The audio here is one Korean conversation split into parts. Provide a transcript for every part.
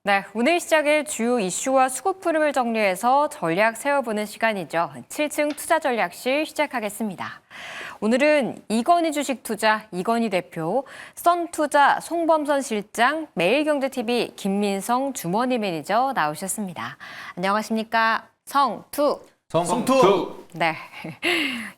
네, 오늘 시작일 주요 이슈와 수급 흐름을 정리해서 전략 세워보는 시간이죠. 7층 투자전략실 시작하겠습니다. 오늘은 이건희 주식투자 이건희 대표, 썬투자 송범선 실장, 매일경제TV 김민성 주머니 매니저 나오셨습니다. 안녕하십니까? 성투. 네,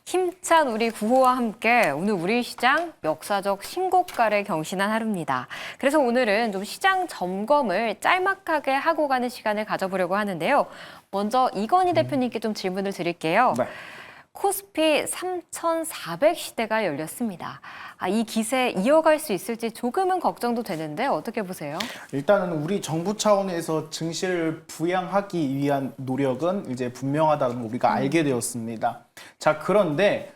힘찬 우리 구호와 함께 오늘 우리 시장 역사적 신고가를 경신한 하루입니다. 그래서 오늘은 좀 시장 점검을 짤막하게 하고 가는 시간을 가져보려고 하는데요. 먼저 이건희 대표님께 좀 질문을 드릴게요. 네. 코스피 3,400 시대가 열렸습니다. 이 기세 이어갈 수 있을지 조금은 걱정도 되는데 어떻게 보세요? 일단은 우리 정부 차원에서 증시를 부양하기 위한 노력은 이제 분명하다는 걸 우리가 알게 되었습니다. 자, 그런데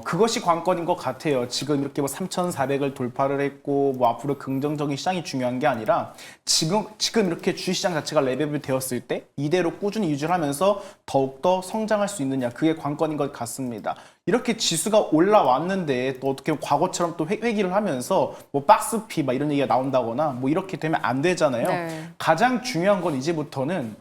그것이 관건인 것 같아요. 지금 이렇게 뭐 3,400을 돌파를 했고 뭐 앞으로 긍정적인 시장이 중요한 게 아니라 지금 이렇게 주식시장 자체가 레벨이 되었을 때 이대로 꾸준히 유지를 하면서 더욱더 성장할 수 있느냐, 그게 관건인 것 같습니다. 이렇게 지수가 올라왔는데 또 어떻게 보면 과거처럼 또 회귀를 하면서 뭐 박스피 막 이런 얘기가 나온다거나 뭐 이렇게 되면 안 되잖아요. 네. 가장 중요한 건 이제부터는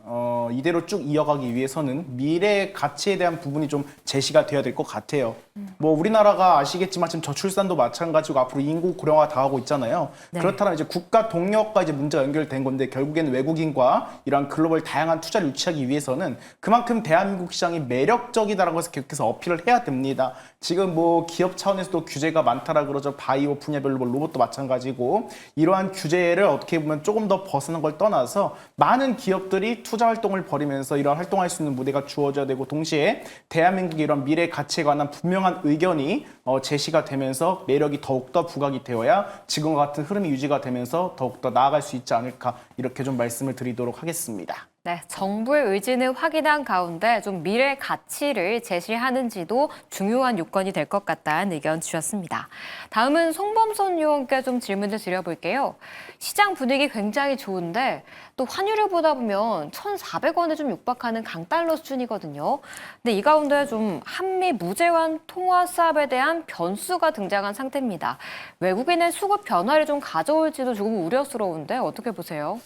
이대로 쭉 이어가기 위해서는 미래 가치에 대한 부분이 좀 제시가 돼야 될 것 같아요. 뭐 우리나라가 아시겠지만 지금 저출산도 마찬가지고 앞으로 인구 고령화 당하고 있잖아요. 네. 그렇다면 이제 국가 동력과 이제 문제가 연결된 건데 결국에는 외국인과 이러한 글로벌 다양한 투자를 유치하기 위해서는 그만큼 대한민국 시장이 매력적이다라는 것을 계속해서 어필을 해야 됩니다. 지금 뭐 기업 차원에서도 규제가 많다라 그러죠. 바이오 분야별로 뭐 로봇도 마찬가지고 이러한 규제를 어떻게 보면 조금 더 벗어난 걸 떠나서 많은 기업들이 투자 활동을 벌이면서 이런 활동할 수 있는 무대가 주어져야 되고 동시에 대한민국의 이런 미래 가치에 관한 분명한 의견이 제시가 되면서 매력이 더욱더 부각이 되어야 지금과 같은 흐름이 유지가 되면서 더욱더 나아갈 수 있지 않을까 이렇게 좀 말씀을 드리도록 하겠습니다. 네, 정부의 의지는 확인한 가운데 좀 미래 가치를 제시하는지도 중요한 요건이 될 것 같다는 의견 주셨습니다. 다음은 송범선 의원께 좀 질문을 드려볼게요. 시장 분위기 굉장히 좋은데 또 환율을 보다 보면 1,400원에 좀 육박하는 강달러 수준이거든요. 근데 이 가운데 좀 한미 무제한 통화 수합에 대한 변수가 등장한 상태입니다. 외국인의 수급 변화를 좀 가져올지도 조금 우려스러운데 어떻게 보세요?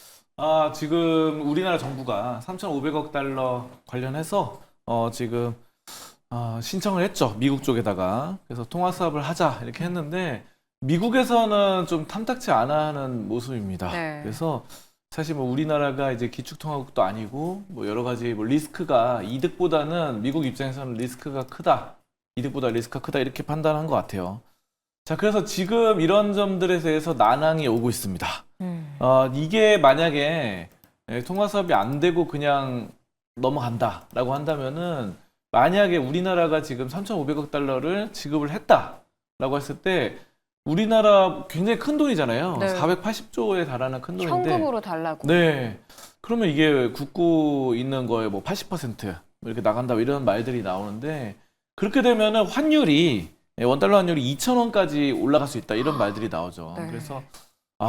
지금 우리나라 정부가 3,500억 달러 관련해서 지금 신청을 했죠. 미국 쪽에다가. 그래서 통화 수합을 하자 이렇게 했는데 미국에서는 좀 탐탁치 않아 하는 모습입니다. 네. 그래서 사실 뭐 우리나라가 이제 기축통화국도 아니고 뭐 여러 가지 뭐 리스크가 이득보다는 미국 입장에서는 리스크가 크다. 이득보다 리스크가 크다 이렇게 판단한 것 같아요. 자, 그래서 지금 이런 점들에 대해서 난항이 오고 있습니다. 이게 만약에 통화 수합이 안 되고 그냥 넘어간다라고 한다면은 만약에 우리나라가 지금 3,500억 달러를 지급을 했다라고 했을 때 우리나라 굉장히 큰 돈이잖아요. 네. 480조에 달하는 큰 돈인데. 현금으로 달라고. 네. 그러면 이게 굳고 있는 거에 뭐 80% 이렇게 나간다 이런 말들이 나오는데 그렇게 되면은 환율이 원달러 환율이 2,000원까지 올라갈 수 있다 이런 말들이 나오죠. 네. 그래서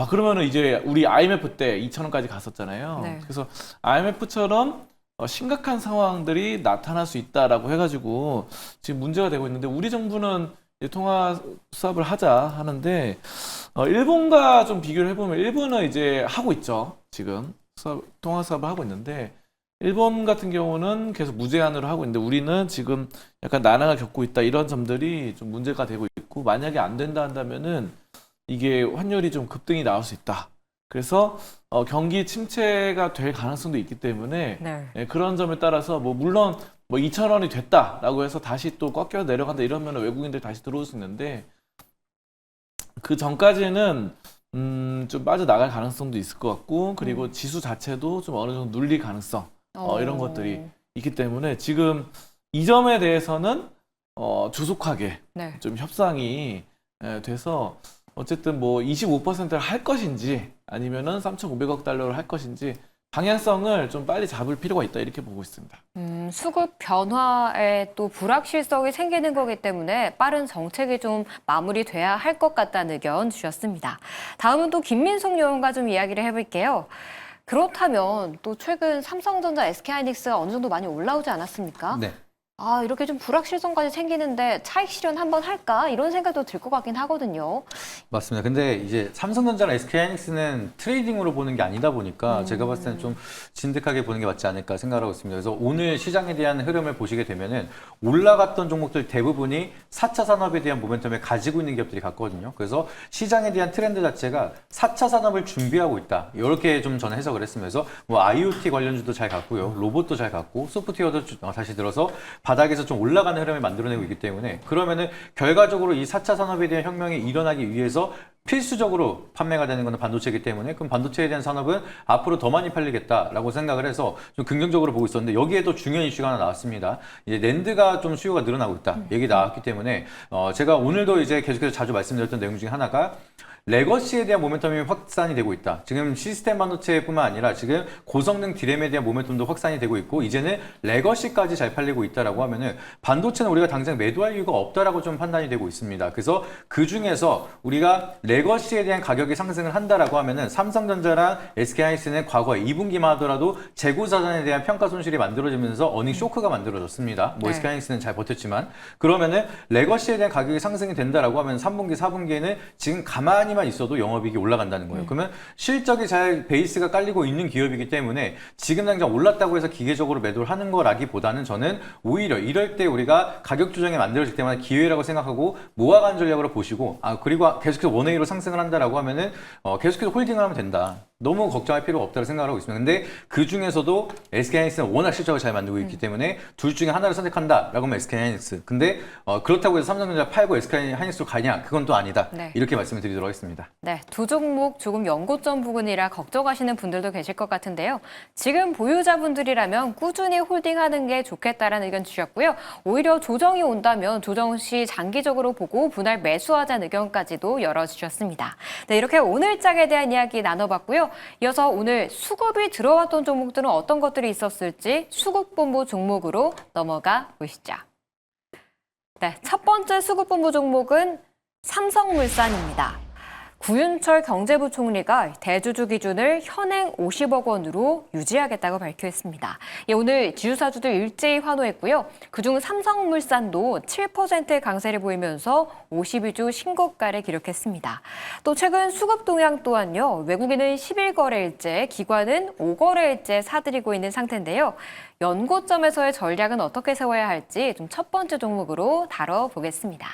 그러면은 이제 우리 IMF 때 2,000원까지 갔었잖아요. 네. 그래서 IMF처럼 심각한 상황들이 나타날 수 있다라고 해가지고 지금 문제가 되고 있는데 우리 정부는 이제 통화 수합을 하자 하는데 일본과 좀 비교를 해보면 일본은 이제 하고 있죠. 지금 통화 수합을 하고 있는데 일본 같은 경우는 계속 무제한으로 하고 있는데 우리는 지금 약간 난항을 겪고 있다 이런 점들이 좀 문제가 되고 있고 만약에 안 된다 한다면은 이게 환율이 좀 급등이 나올 수 있다. 그래서 경기 침체가 될 가능성도 있기 때문에 네. 그런 점에 따라서 뭐 물론 뭐 2,000원이 됐다라고 해서 다시 또 꺾여 내려간다 이러면 외국인들이 다시 들어올 수 있는데 그 전까지는 좀 빠져나갈 가능성도 있을 것 같고 그리고 지수 자체도 좀 어느 정도 눌릴 가능성 이런 것들이 있기 때문에 지금 이 점에 대해서는 조속하게 네. 좀 협상이 돼서 어쨌든 뭐 25%를 할 것인지 아니면은 3,500억 달러를 할 것인지 방향성을 좀 빨리 잡을 필요가 있다 이렇게 보고 있습니다. 수급 변화에 또 불확실성이 생기는 거기 때문에 빠른 정책이 좀 마무리돼야 할 것 같다는 의견 주셨습니다. 다음은 또 김민성 의원과 좀 이야기를 해볼게요. 그렇다면 또 최근 삼성전자, SK하이닉스가 어느 정도 많이 올라오지 않았습니까? 네. 아, 이렇게 좀 불확실성까지 생기는데 차익 실현 한번 할까? 이런 생각도 들 것 같긴 하거든요. 맞습니다. 근데 이제 삼성전자나 SK하이닉스는 트레이딩으로 보는 게 아니다 보니까 제가 봤을 때는 좀 진득하게 보는 게 맞지 않을까 생각하고 있습니다. 그래서 오늘 시장에 대한 흐름을 보시게 되면은 올라갔던 종목들 대부분이 4차 산업에 대한 모멘텀을 가지고 있는 기업들이 같거든요. 그래서 시장에 대한 트렌드 자체가 4차 산업을 준비하고 있다. 이렇게 좀 저는 해석을 했습니다. 그래서 뭐 IoT 관련주도 잘 갔고요. 로봇도 잘 갔고 소프트웨어도 다시 들어서 바닥에서 좀 올라가는 흐름을 만들어내고 있기 때문에 그러면은 결과적으로 이 4차 산업에 대한 혁명이 일어나기 위해서 필수적으로 판매가 되는 것은 반도체이기 때문에 그럼 반도체에 대한 산업은 앞으로 더 많이 팔리겠다라고 생각을 해서 좀 긍정적으로 보고 있었는데 여기에도 중요한 이슈가 하나 나왔습니다. 이제 낸드가 좀 수요가 늘어나고 있다. 얘기 나왔기 때문에 제가 오늘도 이제 계속해서 자주 말씀드렸던 내용 중에 하나가 레거시에 대한 모멘텀이 확산이 되고 있다. 지금 시스템 반도체뿐만 아니라 지금 고성능 디램에 대한 모멘텀도 확산이 되고 있고 이제는 레거시까지 잘 팔리고 있다라고 하면은 반도체는 우리가 당장 매도할 이유가 없다라고 좀 판단이 되고 있습니다. 그래서 그 중에서 우리가 레거시에 대한 가격이 상승을 한다라고 하면은 삼성전자랑 SK하이닉스는 과거 2분기만 하더라도 재고 자산에 대한 평가 손실이 만들어지면서 어닝 쇼크가 만들어졌습니다. 뭐 네. SK하이닉스는 잘 버텼지만 그러면은 레거시에 대한 가격이 상승이 된다라고 하면 3분기, 4분기에는 지금 가만히 만 있어도 영업이익이 올라간다는 거예요. 그러면 실적이 잘 베이스가 깔리고 있는 기업이기 때문에 지금 당장 올랐다고 해서 기계적으로 매도를 하는 거라기보다는 저는 오히려 이럴 때 우리가 가격 조정이 만들어질 때마다 기회라고 생각하고 모아가는 전략으로 보시고 그리고 계속해서 원웨이로 상승을 한다라고 하면은 계속해서 홀딩을 하면 된다. 너무 걱정할 필요가 없다고 생각하고 있습니다. 근데 그 중에서도 SK하이닉스는 워낙 실적을 잘 만들고 있기 때문에 둘 중에 하나를 선택한다라고 하면 SK하이닉스. 근데 그렇다고 해서 삼성전자 팔고 SK하이닉스로 가냐? 그건 또 아니다. 네. 이렇게 말씀을 드리도록 하겠습니다. 네, 두 종목 조금 연고점 부근이라 걱정하시는 분들도 계실 것 같은데요. 지금 보유자분들이라면 꾸준히 홀딩하는 게 좋겠다라는 의견 주셨고요. 오히려 조정이 온다면 조정 시 장기적으로 보고 분할 매수하자는 의견까지도 열어주셨습니다. 네, 이렇게 오늘장에 대한 이야기 나눠봤고요. 이어서 오늘 수급이 들어왔던 종목들은 어떤 것들이 있었을지 수급본부 종목으로 넘어가 보시죠. 네, 첫 번째 수급본부 종목은 삼성물산입니다. 구윤철 경제부총리가 대주주 기준을 현행 50억 원으로 유지하겠다고 발표했습니다. 오늘 지주사주들 일제히 환호했고요. 그중 삼성물산도 7% 강세를 보이면서 52주 신고가를 기록했습니다. 또 최근 수급 동향 또한요. 외국인은 10일거래일째, 기관은 5거래일째 사들이고 있는 상태인데요. 연고점에서의 전략은 어떻게 세워야 할지 좀 첫 번째 종목으로 다뤄보겠습니다.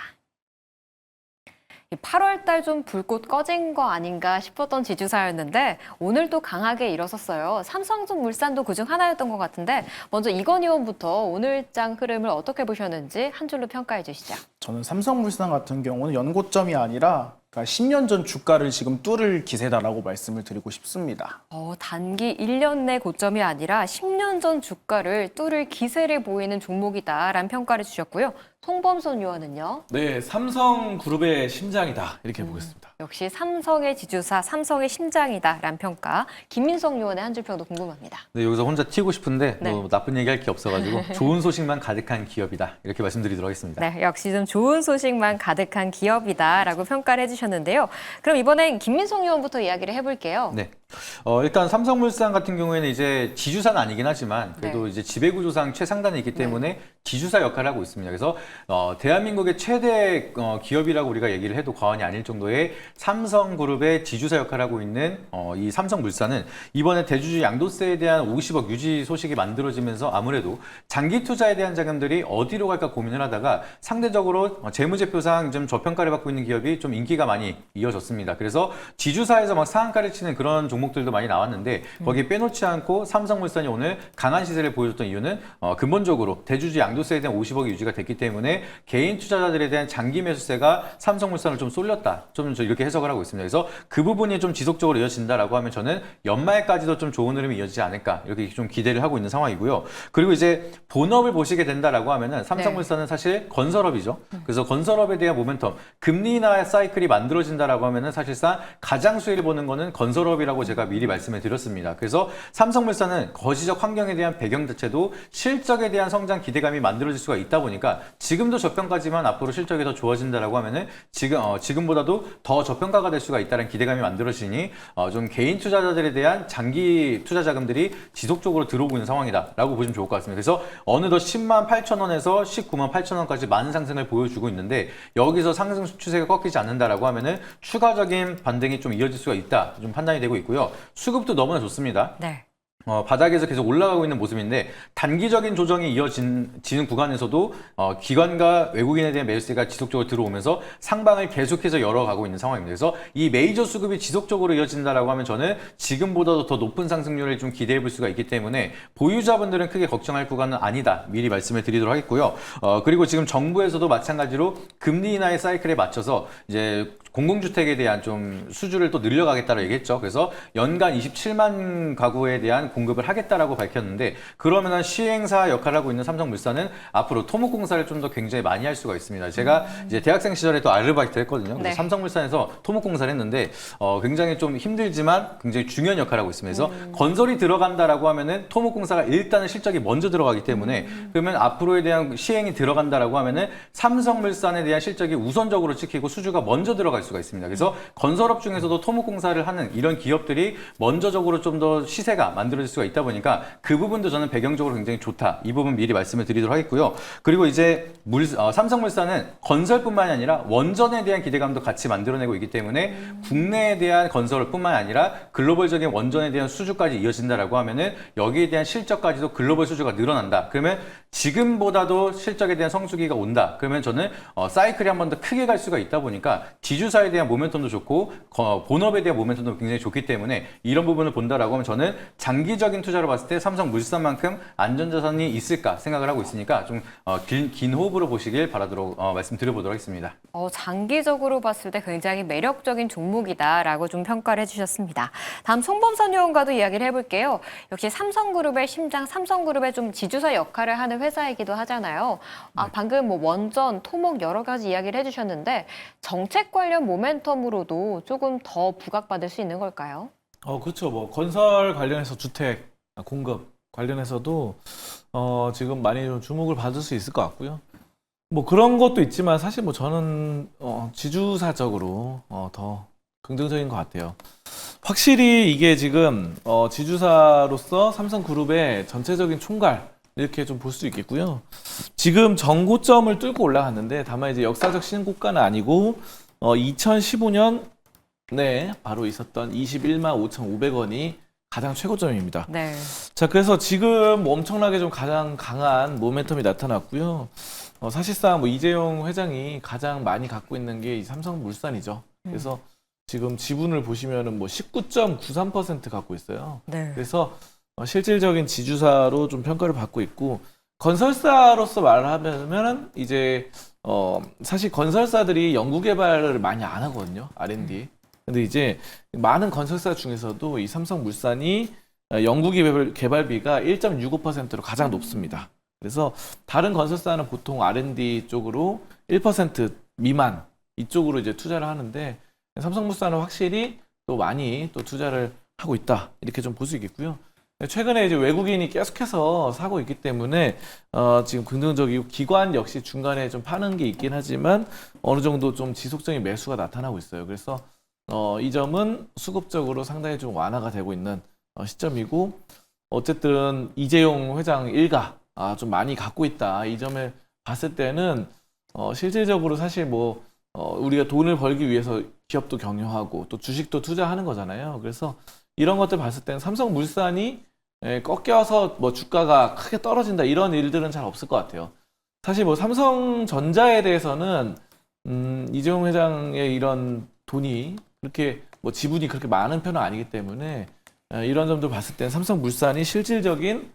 8월 달 좀 불꽃 꺼진 거 아닌가 싶었던 지주사였는데 오늘 또 강하게 일어섰어요. 삼성물산도 그중 하나였던 것 같은데 먼저 이건희 의원부터 오늘장 흐름을 어떻게 보셨는지 한 줄로 평가해 주시죠. 저는 삼성물산 같은 경우는 연고점이 아니라 10년 전 주가를 지금 뚫을 기세다라고 말씀을 드리고 싶습니다. 단기 1년 내 고점이 아니라 10년 전 주가를 뚫을 기세를 보이는 종목이다라는 평가를 주셨고요. 송범선 의원은요? 네, 삼성그룹의 심장이다 이렇게 보겠습니다. 역시 삼성의 지주사, 삼성의 심장이다라는 평가. 김민석 의원의 한 줄 평도 궁금합니다. 네, 여기서 혼자 튀고 싶은데 네. 뭐 나쁜 얘기할 게 없어가지고 좋은 소식만 가득한 기업이다 이렇게 말씀드리도록 하겠습니다. 네, 역시 좀 좋은 소식만 가득한 기업이다라고 평가를 해주셨는데요. 그럼 이번엔 김민석 의원부터 이야기를 해볼게요. 네. 일단 삼성물산 같은 경우에는 이제 지주사는 아니긴 하지만 그래도 네. 이제 지배구조상 최상단에 있기 때문에 지주사 역할을 하고 있습니다. 그래서 대한민국의 최대 기업이라고 우리가 얘기를 해도 과언이 아닐 정도의 삼성그룹의 지주사 역할을 하고 있는 이 삼성물산은 이번에 대주주 양도세에 대한 50억 유지 소식이 만들어지면서 아무래도 장기 투자에 대한 자금들이 어디로 갈까 고민을 하다가 상대적으로 재무제표상 좀 저평가를 받고 있는 기업이 좀 인기가 많이 이어졌습니다. 그래서 지주사에서 막 상한가를 치는 그런 종목들도 많이 나왔는데 거기에 빼놓지 않고 삼성물산이 오늘 강한 시세를 보여줬던 이유는 근본적으로 대주주 양도세에 대한 50억이 유지가 됐기 때문에 개인 투자자들에 대한 장기 매수세가 삼성물산을 좀 쏠렸다. 좀 이렇게 해석을 하고 있습니다. 그래서 그 부분이 좀 지속적으로 이어진다라고 하면 저는 연말까지도 좀 좋은 흐름이 이어지지 않을까 이렇게 좀 기대를 하고 있는 상황이고요. 그리고 이제 본업을 보시게 된다라고 하면은 삼성물산은 사실 건설업이죠. 그래서 건설업에 대한 모멘텀, 금리 인하 사이클이 만들어진다라고 하면은 사실상 가장 수혜를 보는 거는 건설업이라고 제가 제가 미리 말씀을 드렸습니다. 그래서 삼성물산은 거시적 환경에 대한 배경 자체도 실적에 대한 성장 기대감이 만들어질 수가 있다 보니까 지금도 저평가지만 앞으로 실적이 더 좋아진다라고 하면은 지금보다도 더 저평가가 될 수가 있다는 기대감이 만들어지니 좀 개인 투자자들에 대한 장기 투자 자금들이 지속적으로 들어오고 있는 상황이다라고 보시면 좋을 것 같습니다. 그래서 어느덧 10만 8천 원에서 19만 8천 원까지 많은 상승을 보여주고 있는데 여기서 상승 추세가 꺾이지 않는다라고 하면은 추가적인 반등이 좀 이어질 수가 있다 좀 판단이 되고 있고요. 수급도 너무나 좋습니다. 네. 바닥에서 계속 올라가고 있는 모습인데 단기적인 조정이 이어지는 구간에서도 기관과 외국인에 대한 매수세가 지속적으로 들어오면서 상방을 계속해서 열어가고 있는 상황입니다. 그래서 이 메이저 수급이 지속적으로 이어진다라고 하면 저는 지금보다도 더 높은 상승률을 좀 기대해 볼 수가 있기 때문에 보유자분들은 크게 걱정할 구간은 아니다. 미리 말씀을 드리도록 하겠고요. 그리고 지금 정부에서도 마찬가지로 금리 인하의 사이클에 맞춰서 이제 공공주택에 대한 좀 수주를 또 늘려가겠다고 얘기했죠. 그래서 연간 27만 가구에 대한 공급을 하겠다라고 밝혔는데 그러면은 시행사 역할을 하고 있는 삼성물산은 앞으로 토목공사를 좀 더 굉장히 많이 할 수가 있습니다. 제가 이제 대학생 시절에 또 아르바이트 했거든요. 그래서 네. 삼성물산에서 토목공사를 했는데 굉장히 좀 힘들지만 굉장히 중요한 역할을 하고 있습니다. 그래서 건설이 들어간다라고 하면은 토목공사가 일단은 실적이 먼저 들어가기 때문에 그러면 앞으로에 대한 시행이 들어간다라고 하면은 삼성물산에 대한 실적이 우선적으로 찍히고 수주가 먼저 들어갈 수가 있습니다. 그래서 건설업 중에서도 토목공사를 하는 이런 기업들이 먼저적으로 좀 더 시세가 만들어질 수가 있다 보니까 그 부분도 저는 배경적으로 굉장히 좋다. 이 부분 미리 말씀을 드리도록 하겠고요. 그리고 이제 삼성물산은 건설뿐만이 아니라 원전에 대한 기대감도 같이 만들어내고 있기 때문에 국내에 대한 건설뿐만 아니라 글로벌적인 원전에 대한 수주까지 이어진다라고 하면은 여기에 대한 실적까지도 글로벌 수주가 늘어난다. 그러면 지금보다도 실적에 대한 성수기가 온다. 그러면 저는 사이클이 한 번 더 크게 갈 수가 있다 보니까 지주사에 대한 모멘텀도 좋고 본업에 대한 모멘텀도 굉장히 좋기 때문에 이런 부분을 본다라고 하면 저는 장기적인 투자로 봤을 때 삼성물산만큼 안전자산이 있을까 생각을 하고 있으니까 좀 긴 호흡으로 보시길 바라도록 말씀드려보도록 하겠습니다. 장기적으로 봤을 때 굉장히 매력적인 종목이다라고 좀 평가를 해주셨습니다. 다음 송범선 의원과도 이야기를 해볼게요. 역시 삼성그룹의 심장, 삼성그룹의 좀 지주사 역할을 하는 회사이기도 하잖아요. 방금 뭐 원전, 토목 여러 가지 이야기를 해주셨는데 정책 관련 모멘텀으로도 조금 더 부각받을 수 있는 걸까요? 그렇죠. 뭐 건설 관련해서 주택 공급 관련해서도 지금 많이 좀 주목을 받을 수 있을 것 같고요. 뭐 그런 것도 있지만 사실 뭐 저는 지주사적으로 더 긍정적인 것 같아요. 확실히 이게 지금 지주사로서 삼성그룹의 전체적인 총괄 이렇게 좀 볼 수 있겠고요. 지금 전고점을 뚫고 올라갔는데 다만 이제 역사적 신고가는 아니고 2015년 바로 있었던 21만 5,500원이 가장 최고점입니다. 네. 자, 그래서 지금 엄청나게 좀 가장 강한 모멘텀이 나타났고요. 사실상 뭐 이재용 회장이 가장 많이 갖고 있는 게 이 삼성물산이죠. 그래서 지금 지분을 보시면은 뭐 19.93% 갖고 있어요. 네. 그래서 실질적인 지주사로 좀 평가를 받고 있고 건설사로서 말을 하면은 이제 사실 건설사들이 연구개발을 많이 안 하거든요. R&D. 근데 이제 많은 건설사 중에서도 이 삼성물산이 연구개발비가 1.65%로 가장 높습니다. 그래서 다른 건설사는 보통 R&D 쪽으로 1% 미만 이쪽으로 이제 투자를 하는데 삼성물산은 확실히 또 많이 또 투자를 하고 있다. 이렇게 좀 볼 수 있겠고요. 최근에 이제 외국인이 계속해서 사고 있기 때문에 지금 긍정적이고 기관 역시 중간에 좀 파는 게 있긴 하지만 어느 정도 좀 지속적인 매수가 나타나고 있어요. 그래서 이 점은 수급적으로 상당히 좀 완화가 되고 있는 시점이고 어쨌든 이재용 회장 일가 좀 많이 갖고 있다. 이 점을 봤을 때는 실질적으로 사실 뭐 우리가 돈을 벌기 위해서 기업도 경영하고 또 주식도 투자하는 거잖아요. 그래서 이런 것들 봤을 때는 삼성물산이 꺾여서 뭐 주가가 크게 떨어진다 이런 일들은 잘 없을 것 같아요. 사실 뭐 삼성전자에 대해서는 이재용 회장의 이런 돈이 그렇게 뭐 지분이 그렇게 많은 편은 아니기 때문에 이런 점들 봤을 땐 삼성물산이 실질적인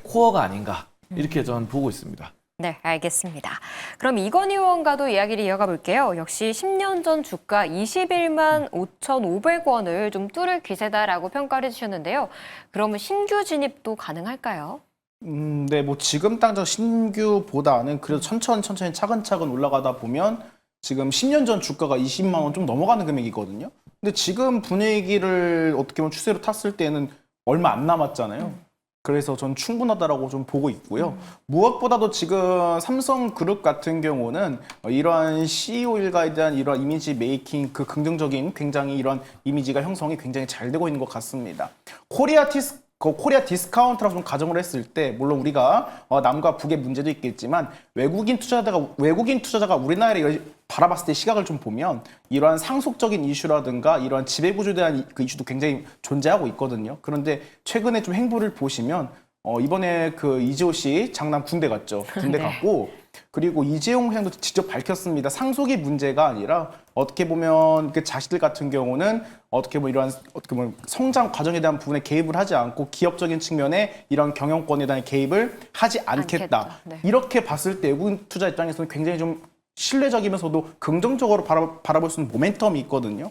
코어가 아닌가 이렇게 저는 보고 있습니다. 네, 알겠습니다. 그럼 이건희 의원과도 이야기를 이어가 볼게요. 역시 10년 전 주가 21만 5,500원을 좀 뚫을 기세다라고 평가를 해주셨는데요. 그러면 신규 진입도 가능할까요? 네, 뭐 지금 당장 신규보다는 그래도 천천히 차근차근 올라가다 보면 지금 10년 전 주가가 20만 원 좀 넘어가는 금액이거든요. 근데 지금 분위기를 어떻게 보면 추세로 탔을 때는 얼마 안 남았잖아요. 그래서 전 충분하다라고 좀 보고 있고요. 무엇보다도 지금 삼성그룹 같은 경우는 이러한 CEO 일가에 대한 이러한 이미지 메이킹, 그 긍정적인 굉장히 이런 이미지가 형성이 굉장히 잘 되고 있는 것 같습니다. 코리아 디스카운트라고 좀 가정을 했을 때, 물론 우리가 남과 북의 문제도 있겠지만 외국인 투자자가 우리나라에 바라봤을 때 시각을 좀 보면 이러한 상속적인 이슈라든가 이러한 지배구조에 대한 그 이슈도 굉장히 존재하고 있거든요. 그런데 최근에 좀 행보를 보시면 이번에 그 이재호 씨 장남 군대 갔죠. 군대 네. 갔고, 그리고 이재용 회장도 직접 밝혔습니다. 상속이 문제가 아니라 어떻게 보면 그 자식들 같은 경우는 어떻게 보면 이러한 어떻게 보면 성장 과정에 대한 부분에 개입을 하지 않고 기업적인 측면에 이런 경영권에 대한 개입을 하지 않겠다. 않겠다. 네. 이렇게 봤을 때 외국인 투자 입장에서는 굉장히 좀 신뢰적이면서도 긍정적으로 바라볼 수 있는 모멘텀이 있거든요.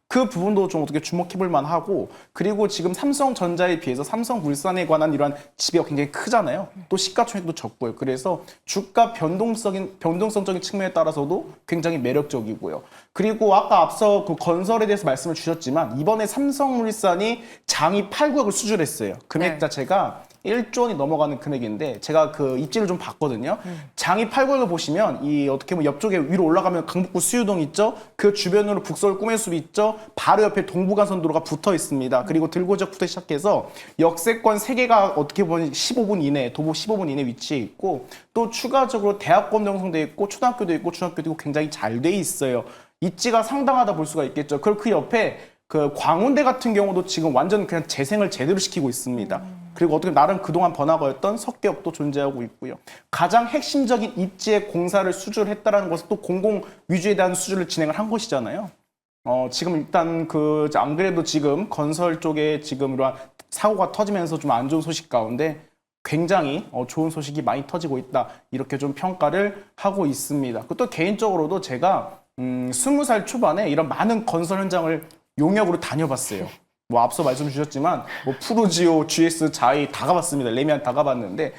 그 부분도 좀 어떻게 주목해볼 만하고, 그리고 지금 삼성전자에 비해서 삼성물산에 관한 이러한 지배가 굉장히 크잖아요. 또 시가총액도 적고요. 그래서 주가 변동성적인 측면에 따라서도 굉장히 매력적이고요. 그리고 아까 앞서 그 건설에 대해서 말씀을 주셨지만 이번에 삼성물산이 장이 8구역을 수주했어요. 금액 네. 자체가 1조 원이 넘어가는 금액인데 제가 그 입지를 좀 봤거든요. 장이 8구역을 보시면 이 어떻게 보면 옆쪽에 위로 올라가면 강북구 수유동 있죠. 그 주변으로 북서울 꿈의숲 있죠. 바로 옆에 동부간선도로가 붙어 있습니다. 그리고 들고지역부터 시작해서 역세권 3개가 어떻게 보면 15분 이내, 도보 15분 이내 위치해 있고, 또 추가적으로 대학원 형성돼 있고 초등학교도 있고 중학교도 있고 굉장히 잘 돼 있어요. 입지가 상당하다 볼 수가 있겠죠. 그리고 그 옆에 그 광운대 같은 경우도 지금 완전 그냥 재생을 제대로 시키고 있습니다. 그리고 어떻게 나름 그동안 번화가였던 석계역도 존재하고 있고요. 가장 핵심적인 입지의 공사를 수주를 했다는 것은 또 공공 위주에 대한 수주를 진행을 한 것이잖아요. 지금 일단 안 그래도 지금 건설 쪽에 지금 이러한 사고가 터지면서 좀 안 좋은 소식 가운데 굉장히 좋은 소식이 많이 터지고 있다. 이렇게 좀 평가를 하고 있습니다. 또 개인적으로도 제가 20살 초반에 이런 많은 건설 현장을 용역으로 다녀봤어요. 뭐 앞서 말씀 주셨지만 뭐 푸르지오, GS, 자이 다 가봤습니다. 레미안 다 가봤는데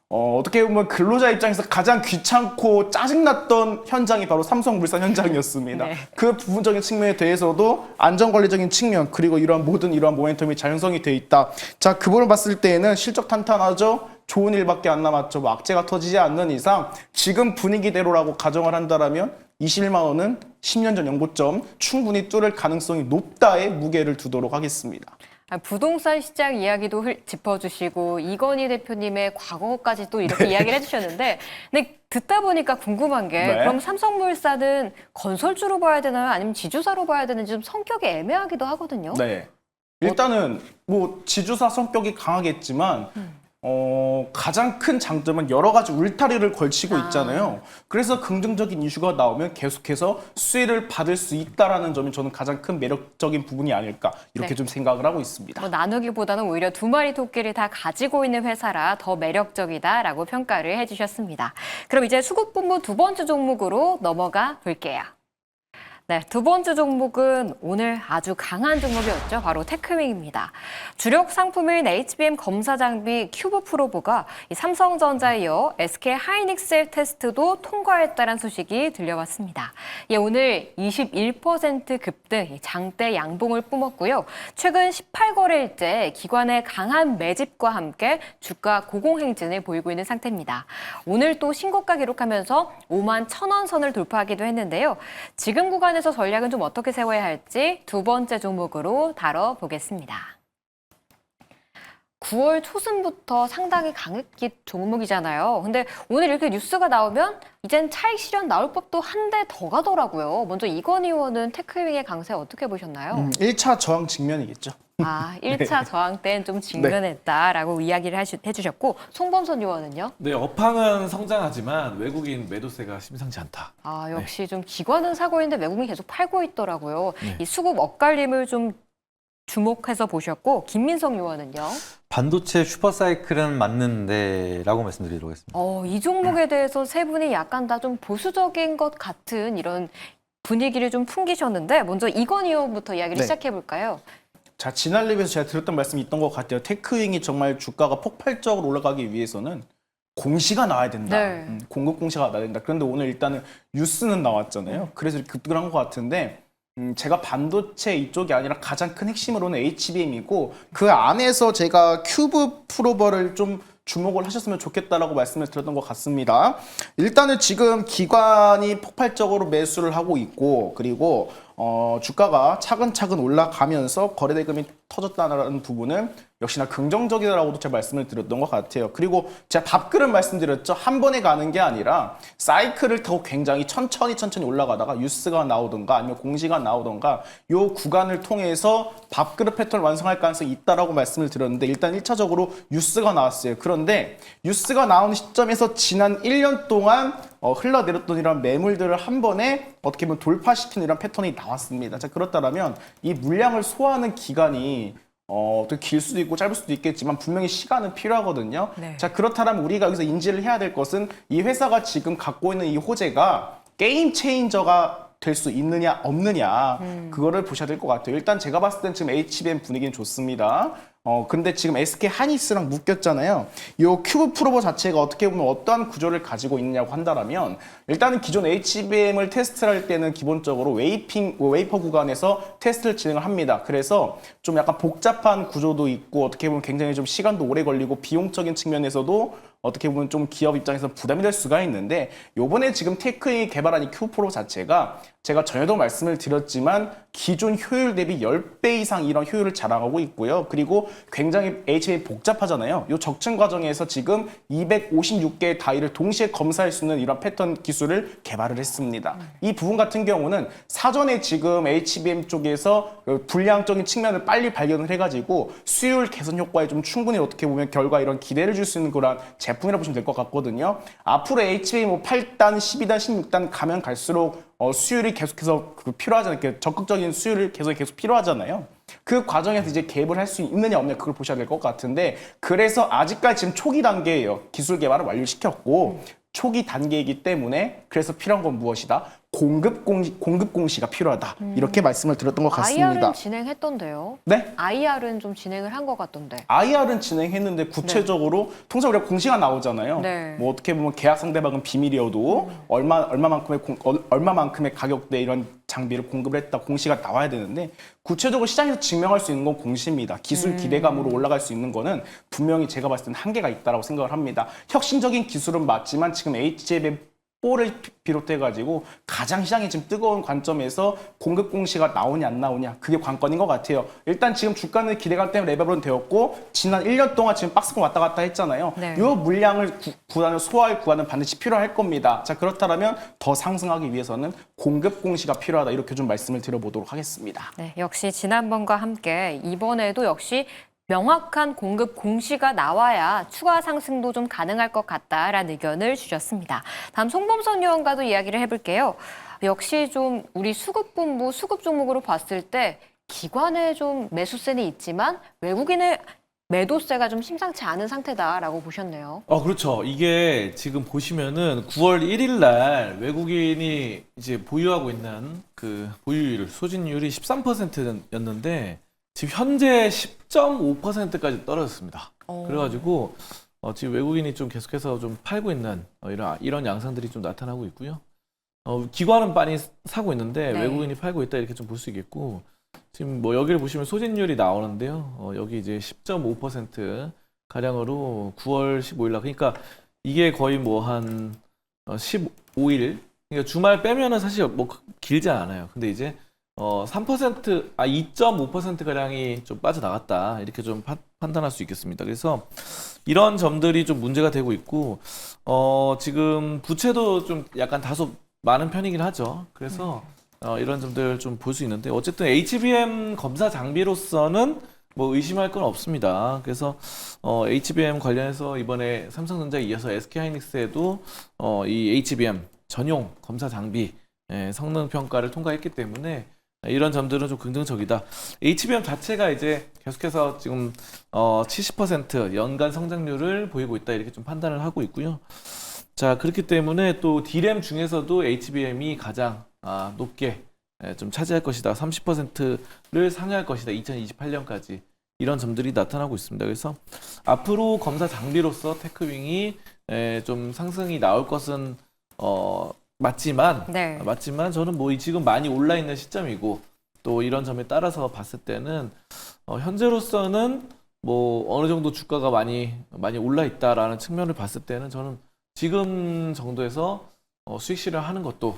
어떻게 보면 근로자 입장에서 가장 귀찮고 짜증났던 현장이 바로 삼성물산 현장이었습니다. 네. 그 부분적인 측면에 대해서도 안전관리적인 측면, 그리고 이러한 모멘텀이 잘 형성이 돼 있다. 자, 그 부분을 봤을 때에는 실적 탄탄하죠. 좋은 일밖에 안 남았죠. 뭐 악재가 터지지 않는 이상 지금 분위기대로라고 가정을 한다라면 21만 원은 10년 전 연고점 충분히 뚫을 가능성이 높다에 무게를 두도록 하겠습니다. 부동산 시장 이야기도 짚어주시고 이건희 대표님의 과거까지 또 이렇게 이야기를 해주셨는데, 근데 듣다 보니까 궁금한 게 네. 그럼 삼성물산은 건설주로 봐야 되나요? 아니면 지주사로 봐야 되는지 좀 성격이 애매하기도 하거든요. 네. 일단은 뭐 지주사 성격이 강하겠지만 가장 큰 장점은 여러 가지 울타리를 걸치고 있잖아요. 그래서 긍정적인 이슈가 나오면 계속해서 수혜를 받을 수 있다라는 점이 저는 가장 큰 매력적인 부분이 아닐까 이렇게 네. 좀 생각을 하고 있습니다. 뭐 나누기보다는 오히려 2마리 토끼를 다 가지고 있는 회사라 더 매력적이다라고 평가를 해주셨습니다. 그럼 이제 수급본부 두 번째 종목으로 넘어가 볼게요. 네, 두 번째 종목은 오늘 아주 강한 종목이었죠. 바로 테크윙입니다. 주력 상품인 HBM 검사 장비 큐브 프로브가 이 삼성전자에 이어 SK 하이닉스의 테스트도 통과했다는 소식이 들려왔습니다. 예, 오늘 21% 급등, 장대 양봉을 뿜었고요. 최근 18거래일째 기관의 강한 매집과 함께 주가 고공행진을 보이고 있는 상태입니다. 오늘 또 신고가 기록하면서 5만 1,000원 선을 돌파하기도 했는데요. 지금 구간에서 전략은 좀 어떻게 세워야 할지 두 번째 종목으로 다뤄보겠습니다. 9월 초순부터 상당히 강했기 종목이잖아요. 근데 오늘 이렇게 뉴스가 나오면 이젠 차익 실현 나올 법도 한 대 더 가더라고요. 먼저 이건희 의원은 테크윙의 강세 어떻게 보셨나요? 1차 저항 직면이겠죠. 1차 저항 때는 좀 직면했다라고 이야기를 해주셨고, 송범선 의원은요? 네, 업황은 성장하지만 외국인 매도세가 심상치 않다. 역시 좀 기관은 사고 있는데 외국인이 계속 팔고 있더라고요. 이 수급 엇갈림을 좀 주목해서 보셨고, 김민석 의원은요? 반도체 슈퍼사이클은 맞는데라고 말씀드리도록 하겠습니다. 이 종목에 대해서 세 분이 약간 다 좀 보수적인 것 같은 이런 분위기를 좀 풍기셨는데, 먼저 이건희 의원부터 이야기를 시작해 볼까요? 자, 지난 리뷰에서 제가 드렸던 말씀이 있던 것 같아요. 테크윙이 정말 주가가 폭발적으로 올라가기 위해서는 공시가 나와야 된다. 네. 공급 공시가 나와야 된다. 그런데 오늘 일단은 뉴스는 나왔잖아요. 그래서 이렇게 급등을 한 것 같은데 제가 반도체 이쪽이 아니라 가장 큰 핵심으로는 HBM이고 그 안에서 제가 큐브 프로버를 좀 주목을 하셨으면 좋겠다라고 말씀을 드렸던 것 같습니다. 일단은 지금 기관이 폭발적으로 매수를 하고 있고 그리고 주가가 차근차근 올라가면서 거래대금이 터졌다는 부분은 역시나 긍정적이다라고도 제가 말씀을 드렸던 것 같아요. 그리고 제가 밥그릇 말씀드렸죠. 한 번에 가는 게 아니라 사이클을 타고 굉장히 천천히 올라가다가 뉴스가 나오던가 아니면 공시가 나오던가 요 구간을 통해서 밥그릇 패턴을 완성할 가능성이 있다라고 말씀을 드렸는데 일단 1차적으로 뉴스가 나왔어요. 그런데 뉴스가 나오는 시점에서 지난 1년 동안 흘러내렸던 이런 매물들을 한 번에 어떻게 보면 돌파시키는 이런 패턴이 나왔습니다. 자, 그렇다면 이 물량을 소화하는 기간이 또 길 수도 있고 짧을 수도 있겠지만 분명히 시간은 필요하거든요. 네. 자, 그렇다면 우리가 여기서 인지를 해야 될 것은 이 회사가 지금 갖고 있는 이 호재가 게임 체인저가 될 수 있느냐 없느냐 그거를 보셔야 될 것 같아요. 일단 제가 봤을 땐 지금 HBM 분위기는 좋습니다. 근데 지금 SK 하이닉스랑 묶였잖아요. 이 큐브 프로버 자체가 어떻게 보면 어떠한 구조를 가지고 있느냐고 한다면 일단은 기존 HBM을 테스트를 할 때는 기본적으로 웨이퍼 구간에서 테스트를 진행을 합니다. 그래서 좀 약간 복잡한 구조도 있고 어떻게 보면 굉장히 좀 시간도 오래 걸리고 비용적인 측면에서도 어떻게 보면 좀 기업 입장에서 부담이 될 수가 있는데 요번에 지금 테크닉이 개발한 이 큐브 프로 자체가 제가 전에도 말씀을 드렸지만 기존 효율 대비 10배 이상 이런 효율을 자랑하고 있고요. 그리고 굉장히 HBM 복잡하잖아요. 이 적층 과정에서 지금 256개의 다이를 동시에 검사할 수 있는 이런 패턴 기술을 개발을 했습니다. 이 부분 같은 경우는 사전에 지금 HBM 쪽에서 불량적인 측면을 빨리 발견을 해가지고 수율 개선 효과에 좀 충분히 어떻게 보면 결과 이런 기대를 줄 수 있는 그런 제품이라고 보시면 될 것 같거든요. 앞으로 HBM 뭐 8단, 12단, 16단 가면 갈수록 수율이 계속해서 필요하잖아요. 이렇게 적극적인 수율을 계속 필요하잖아요. 그 과정에서 이제 개입을 할 수 있느냐 없느냐 그걸 보셔야 될 것 같은데 그래서 아직까지 지금 초기 단계예요. 기술 개발을 완료시켰고 초기 단계이기 때문에 그래서 필요한 건 무엇이다? 공급 공시가 필요하다. 이렇게 말씀을 드렸던 것 같습니다. IR은 진행했던데요. 네? IR은 좀 진행을 한 것 같던데. IR은 진행했는데 구체적으로 통상 우리가 공시가 나오잖아요. 네. 뭐 어떻게 보면 계약 상대방은 비밀이어도 얼마만큼의 가격대 이런 장비를 공급을 했다 공시가 나와야 되는데 구체적으로 시장에서 증명할 수 있는 건 공시입니다. 기술 기대감으로 올라갈 수 있는 거는 분명히 제가 봤을 때는 한계가 있다고 생각을 합니다. 혁신적인 기술은 맞지만 지금 HBM 4를 비롯해가지고 가장 시장이 지금 뜨거운 관점에서 공급 공시가 나오냐 안 나오냐 그게 관건인 것 같아요. 일단 지금 주가는 기대감 때문에 레벨은 되었고 지난 1년 동안 지금 박스권 왔다 갔다 했잖아요. 네. 이 물량을 구간을 소화할 구간은 반드시 필요할 겁니다. 자, 그렇다면 더 상승하기 위해서는 공급 공시가 필요하다 이렇게 좀 말씀을 드려보도록 하겠습니다. 네, 역시 지난번과 함께 이번에도 역시 명확한 공급 공시가 나와야 추가 상승도 좀 가능할 것 같다라는 의견을 주셨습니다. 다음 송범선 의원과도 이야기를 해볼게요. 역시 좀 우리 수급분부, 수급 종목으로 봤을 때 기관의 좀 매수세는 있지만 외국인의 매도세가 좀 심상치 않은 상태다라고 보셨네요. 그렇죠. 이게 지금 보시면은 9월 1일 날 외국인이 이제 보유하고 있는 그 보유율, 소진율이 13%였는데 지금 현재 10.5%까지 떨어졌습니다. 그래가지고 지금 외국인이 좀 계속해서 좀 팔고 있는 이런 양상들이 좀 나타나고 있고요. 기관은 많이 사고 있는데 네. 외국인이 팔고 있다 이렇게 좀 볼 수 있겠고 지금 뭐 여기를 보시면 소진율이 나오는데요. 여기 이제 10.5% 가량으로 9월 15일 날 그러니까 이게 거의 뭐 한 15일 그러니까 주말 빼면은 사실 뭐 길지 않아요. 근데 이제 2.5% 가량이 좀 빠져나갔다 이렇게 좀 판단할 수 있겠습니다. 그래서 이런 점들이 좀 문제가 되고 있고 지금 부채도 좀 약간 다소 많은 편이긴 하죠. 그래서 이런 점들 좀 볼 수 있는데 어쨌든 HBM 검사 장비로서는 뭐 의심할 건 없습니다. 그래서 HBM 관련해서 이번에 삼성전자에 이어서 SK하이닉스에도 이 HBM 전용 검사 장비 성능 평가를 통과했기 때문에 이런 점들은 좀 긍정적이다. HBM 자체가 이제 계속해서 지금 70% 연간 성장률을 보이고 있다 이렇게 좀 판단을 하고 있고요. 자, 그렇기 때문에 또 D램 중에서도 HBM이 가장 높게 좀 차지할 것이다. 30%를 상회할 것이다. 2028년까지 이런 점들이 나타나고 있습니다. 그래서 앞으로 검사 장비로서 테크윙이 좀 상승이 나올 것은 맞지만 네. 저는 뭐 지금 많이 올라 있는 시점이고 또 이런 점에 따라서 봤을 때는 현재로서는 뭐 어느 정도 주가가 많이 올라 있다라는 측면을 봤을 때는 저는 지금 정도에서 수익 실현하는 것도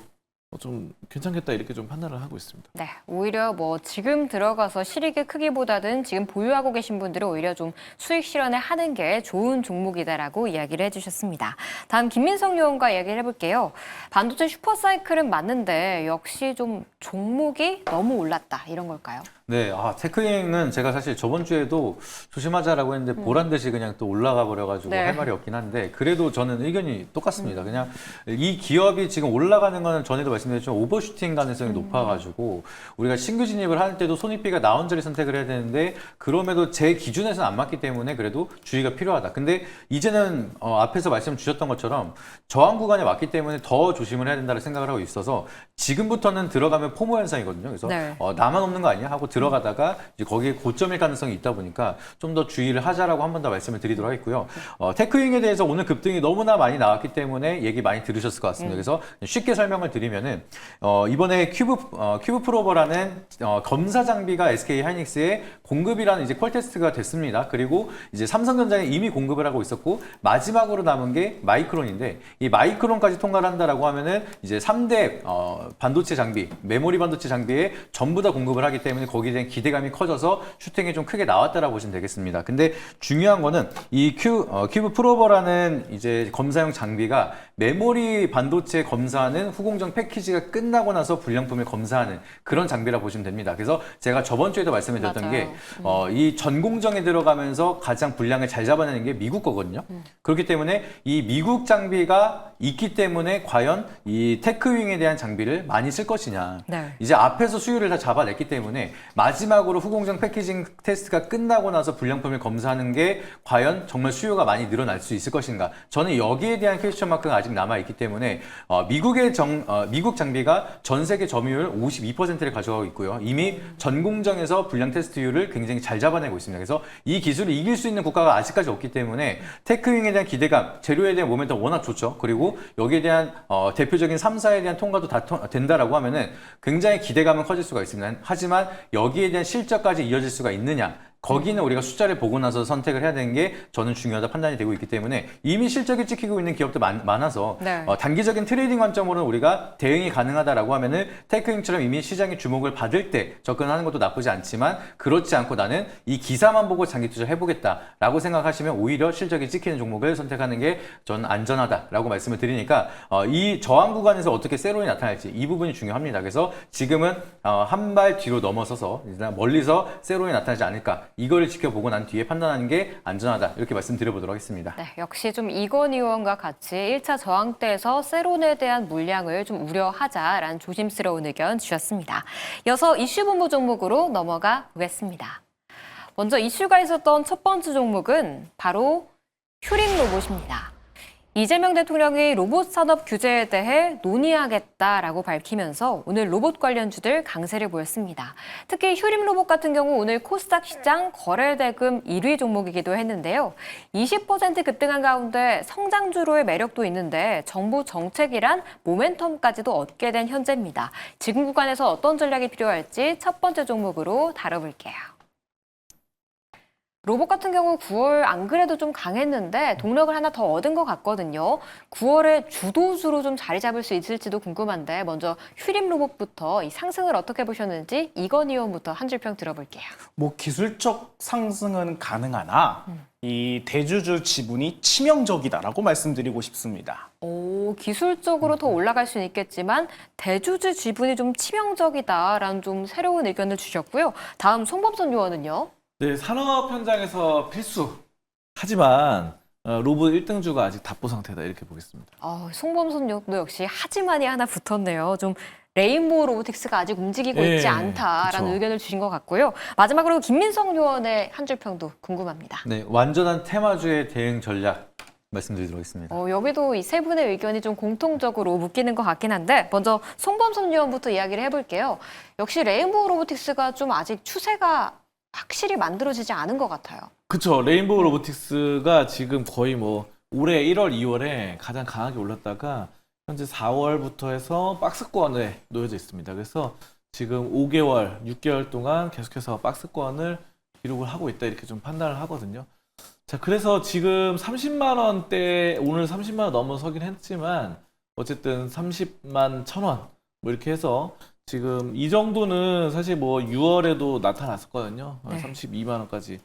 좀 괜찮겠다 이렇게 좀 판단을 하고 있습니다. 네, 오히려 뭐 지금 들어가서 실익의 크기보다는 지금 보유하고 계신 분들은 오히려 좀 수익 실현을 하는 게 좋은 종목이다라고 이야기를 해주셨습니다. 다음 김민성 요원과 이야기를 해볼게요. 반도체 슈퍼사이클은 맞는데 역시 좀 종목이 너무 올랐다 이런 걸까요? 네, 테크잉은 제가 사실 저번 주에도 조심하자라고 했는데 보란 듯이 그냥 또 올라가 버려가지고 네. 할 말이 없긴 한데 그래도 저는 의견이 똑같습니다. 그냥 이 기업이 지금 올라가는 거는 전에도 말씀드렸지만 오버슈팅 가능성이 높아가지고 우리가 신규 진입을 할 때도 손익비가 나온 자리 선택을 해야 되는데 그럼에도 제 기준에서는 안 맞기 때문에 그래도 주의가 필요하다. 근데 이제는 앞에서 말씀 주셨던 것처럼 저항 구간에 왔기 때문에 더 조심을 해야 된다는 생각을 하고 있어서 지금부터는 들어가면 포모 현상이거든요. 그래서 네. 나만 없는 거 아니야? 하고 들어가다가 이제 거기에 고점일 가능성이 있다 보니까 좀 더 주의를 하자라고 한 번 더 말씀을 드리도록 하겠고요. 테크윙에 대해서 오늘 급등이 너무나 많이 나왔기 때문에 얘기 많이 들으셨을 것 같습니다. 그래서 쉽게 설명을 드리면은 이번에 큐브 프로버라는 검사 장비가 SK 하이닉스의 공급이라는 이제 퀄 테스트가 됐습니다. 그리고 이제 삼성전자에 이미 공급을 하고 있었고 마지막으로 남은 게 마이크론인데 이 마이크론까지 통과를 한다라고 하면은 이제 3대 반도체 장비, 메모리 반도체 장비에 전부 다 공급을 하기 때문에 거기에 대한 기대감이 커져서 슈팅이 좀 크게 나왔다라고 보시면 되겠습니다. 근데 중요한 거는 이 큐브 프로버라는 이제 검사용 장비가 메모리 반도체 검사하는 후공정 패키지가 끝나고 나서 불량품을 검사하는 그런 장비라 보시면 됩니다. 그래서 제가 저번 주에도 말씀을 드렸던 게 이 전공정에 들어가면서 가장 불량을 잘 잡아내는 게 미국 거거든요. 그렇기 때문에 이 미국 장비가 있기 때문에 과연 이 테크윙에 대한 장비를 많이 쓸 것이냐. 네. 이제 앞에서 수요를 다 잡아냈기 때문에 마지막으로 후공정 패키징 테스트가 끝나고 나서 불량품을 검사하는 게 과연 정말 수요가 많이 늘어날 수 있을 것인가. 저는 여기에 대한 퀘스천 마크가 아직 남아있기 때문에 미국 장비가 전 세계 점유율 52%를 가져가고 있고요. 이미 전공정에서 불량 테스트율을 굉장히 잘 잡아내고 있습니다. 그래서 이 기술을 이길 수 있는 국가가 아직까지 없기 때문에 테크윙에 대한 기대감, 재료에 대한 모멘텀 워낙 좋죠. 그리고 여기에 대한 대표적인 3사에 대한 통과도 다 된다라고 하면은 굉장히 기대감은 커질 수가 있습니다. 하지만 여기에 대한 실적까지 이어질 수가 있느냐? 거기는 우리가 숫자를 보고 나서 선택을 해야 되는 게 저는 중요하다 판단이 되고 있기 때문에 이미 실적이 찍히고 있는 기업도 많아서 네. 단기적인 트레이딩 관점으로는 우리가 대응이 가능하다라고 하면은 테크윙처럼 이미 시장이 주목을 받을 때 접근하는 것도 나쁘지 않지만 그렇지 않고 나는 이 기사만 보고 장기 투자 해보겠다라고 생각하시면 오히려 실적이 찍히는 종목을 선택하는 게 저는 안전하다라고 말씀을 드리니까 이 저항 구간에서 어떻게 세론이 나타날지 이 부분이 중요합니다. 그래서 지금은 한 발 뒤로 넘어서서 일단 멀리서 세론이 나타나지 않을까 이거를 지켜보고 난 뒤에 판단하는 게 안전하다 이렇게 말씀드려보도록 하겠습니다. 네, 역시 좀 이건 의원과 같이 1차 저항대에서 세론에 대한 물량을 좀 우려하자라는 조심스러운 의견 주셨습니다. 이어서 이슈본부 종목으로 넘어가 보겠습니다. 먼저 이슈가 있었던 첫 번째 종목은 바로 휴림 로봇입니다. 이재명 대통령이 로봇 산업 규제에 대해 논의하겠다라고 밝히면서 오늘 로봇 관련주들 강세를 보였습니다. 특히 휴림 로봇 같은 경우 오늘 코스닥 시장 거래대금 1위 종목이기도 했는데요. 20% 급등한 가운데 성장주로의 매력도 있는데 정부 정책이란 모멘텀까지도 얻게 된 현재입니다. 지금 구간에서 어떤 전략이 필요할지 첫 번째 종목으로 다뤄볼게요. 로봇 같은 경우 9월 안 그래도 좀 강했는데 동력을 하나 더 얻은 것 같거든요. 9월에 주도주로 좀 자리 잡을 수 있을지도 궁금한데 먼저 휴림 로봇부터 이 상승을 어떻게 보셨는지 이건 의원부터 한 줄 평 들어볼게요. 뭐 기술적 상승은 가능하나 이 대주주 지분이 치명적이다라고 말씀드리고 싶습니다. 오, 기술적으로 더 올라갈 수는 있겠지만 대주주 지분이 좀 치명적이다라는 좀 새로운 의견을 주셨고요. 다음 송범선 의원은요. 네, 산업 현장에서 필수. 하지만 로봇 1등주가 아직 답보 상태다 이렇게 보겠습니다. 송범선 의원도 역시 하지만이 하나 붙었네요. 좀 레인보우 로보틱스가 아직 움직이고 네, 있지 않다라는 그쵸. 의견을 주신 것 같고요. 마지막으로 김민성 의원의 한 줄 평도 궁금합니다. 네, 완전한 테마주의 대응 전략 말씀드리도록 하겠습니다. 여기도 이 세 분의 의견이 좀 공통적으로 묶이는 것 같긴 한데 먼저 송범선 의원부터 이야기를 해볼게요. 역시 레인보우 로보틱스가 좀 아직 추세가 확실히 만들어지지 않은 것 같아요. 그쵸. 레인보우 로보틱스가 지금 거의 뭐 올해 1월, 2월에 가장 강하게 올랐다가 현재 4월부터 해서 박스권에 놓여져 있습니다. 그래서 지금 5개월, 6개월 동안 계속해서 박스권을 기록을 하고 있다 이렇게 좀 판단을 하거든요. 자, 그래서 지금 30만 원대 오늘 30만 원 넘어서긴 했지만 어쨌든 30만 1,000원 뭐 이렇게 해서 지금 이 정도는 사실 뭐 6월에도 나타났었거든요. 네. 32만 원까지.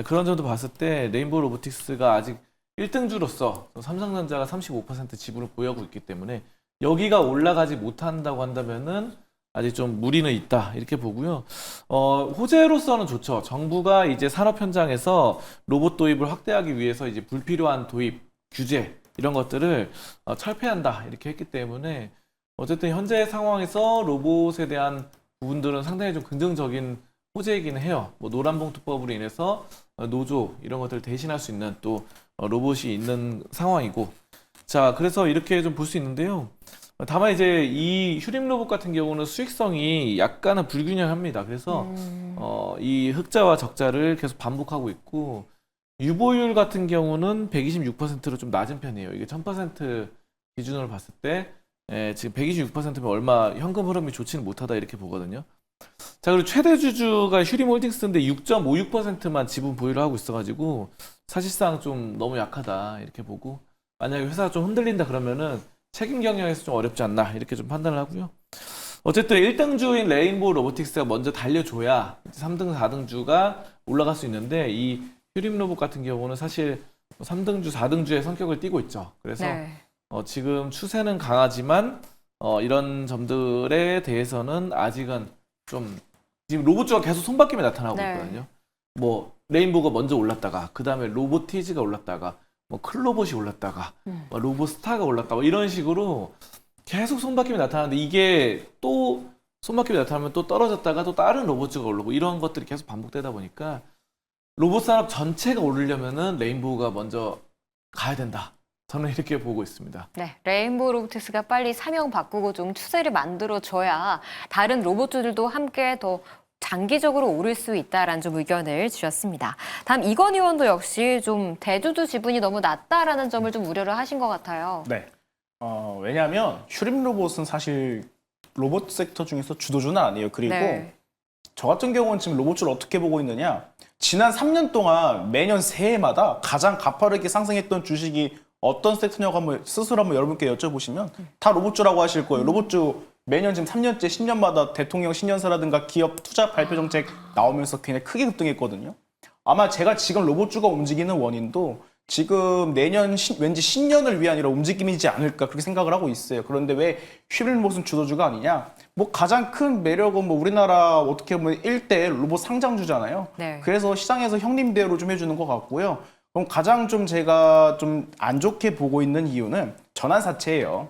그런 점도 봤을 때 레인보우 로보틱스가 아직 1등주로서 삼성전자가 35% 지분을 보유하고 있기 때문에 여기가 올라가지 못한다고 한다면은 아직 좀 무리는 있다 이렇게 보고요. 호재로서는 좋죠. 정부가 이제 산업 현장에서 로봇 도입을 확대하기 위해서 이제 불필요한 도입 규제 이런 것들을 철폐한다 이렇게 했기 때문에 어쨌든 현재 상황에서 로봇에 대한 부분들은 상당히 좀 긍정적인 호재이기는 해요. 뭐 노란봉투법으로 인해서 노조 이런 것들을 대신할 수 있는 또 로봇이 있는 상황이고, 자 그래서 이렇게 좀 볼 수 있는데요. 다만 이제 이 휴림 로봇 같은 경우는 수익성이 약간은 불균형합니다. 그래서 이 흑자와 적자를 계속 반복하고 있고, 유보율 같은 경우는 126%로 좀 낮은 편이에요. 이게 1000% 기준으로 봤을 때 지금 126%면 얼마 현금 흐름이 좋지는 못하다 이렇게 보거든요. 자, 그리고 최대 주주가 휴림홀딩스인데 6.56%만 지분 보유를 하고 있어가지고 사실상 좀 너무 약하다 이렇게 보고, 만약에 회사가 좀 흔들린다 그러면은 책임 경영에서 좀 어렵지 않나 이렇게 좀 판단을 하고요. 어쨌든 1등주인 레인보우 로보틱스가 먼저 달려줘야 3등, 4등주가 올라갈 수 있는데 이 휴림 로봇 같은 경우는 사실 3등주, 4등주의 성격을 띠고 있죠. 그래서 네. 지금 추세는 강하지만 이런 점들에 대해서는 아직은 좀 지금 로봇주가 계속 손바뀜이 나타나고 네. 있거든요. 뭐 레인보우가 먼저 올랐다가 그 다음에 로보티즈가 올랐다가 뭐 클로봇이 올랐다가 뭐 로보스타가 올랐다가 이런 식으로 계속 손바뀜이 나타나는데, 이게 또 손바뀜이 나타나면 또 떨어졌다가 또 다른 로봇주가 오르고 이런 것들이 계속 반복되다 보니까 로봇 산업 전체가 오르려면은 레인보우가 먼저 가야 된다. 저는 이렇게 보고 있습니다. 네, 레인보우 로보틱스가 빨리 사명 바꾸고 좀 추세를 만들어줘야 다른 로봇주들도 함께 더 장기적으로 오를 수 있다라는 좀 의견을 주셨습니다. 다음 이건 의원도 역시 좀 대주주 지분이 너무 낮다라는 점을 좀 우려를 하신 것 같아요. 네. 왜냐하면 휴림 로봇은 사실 로봇 섹터 중에서 주도주는 아니에요. 그리고 네. 저 같은 경우는 지금 로봇주를 어떻게 보고 있느냐. 지난 3년 동안 매년 새해마다 가장 가파르게 상승했던 주식이 어떤 섹터냐고 스스로 한번 여러분께 여쭤보시면 다 로봇주라고 하실 거예요. 로봇주 매년 지금 3년째 10년마다 대통령 신년사라든가 기업 투자 발표 정책 나오면서 굉장히 크게 급등했거든요. 아마 제가 지금 로봇주가 움직이는 원인도 지금 내년 왠지 신년을 위한 이런 움직임이지 않을까 그렇게 생각을 하고 있어요. 그런데 왜 휴림 로봇은 주도주가 아니냐? 뭐 가장 큰 매력은 뭐 우리나라 어떻게 보면 1대 로봇 상장주잖아요. 네. 그래서 시장에서 형님 대우를 좀 해주는 것 같고요. 그럼 가장 좀 제가 좀 안 좋게 보고 있는 이유는 전환사채예요.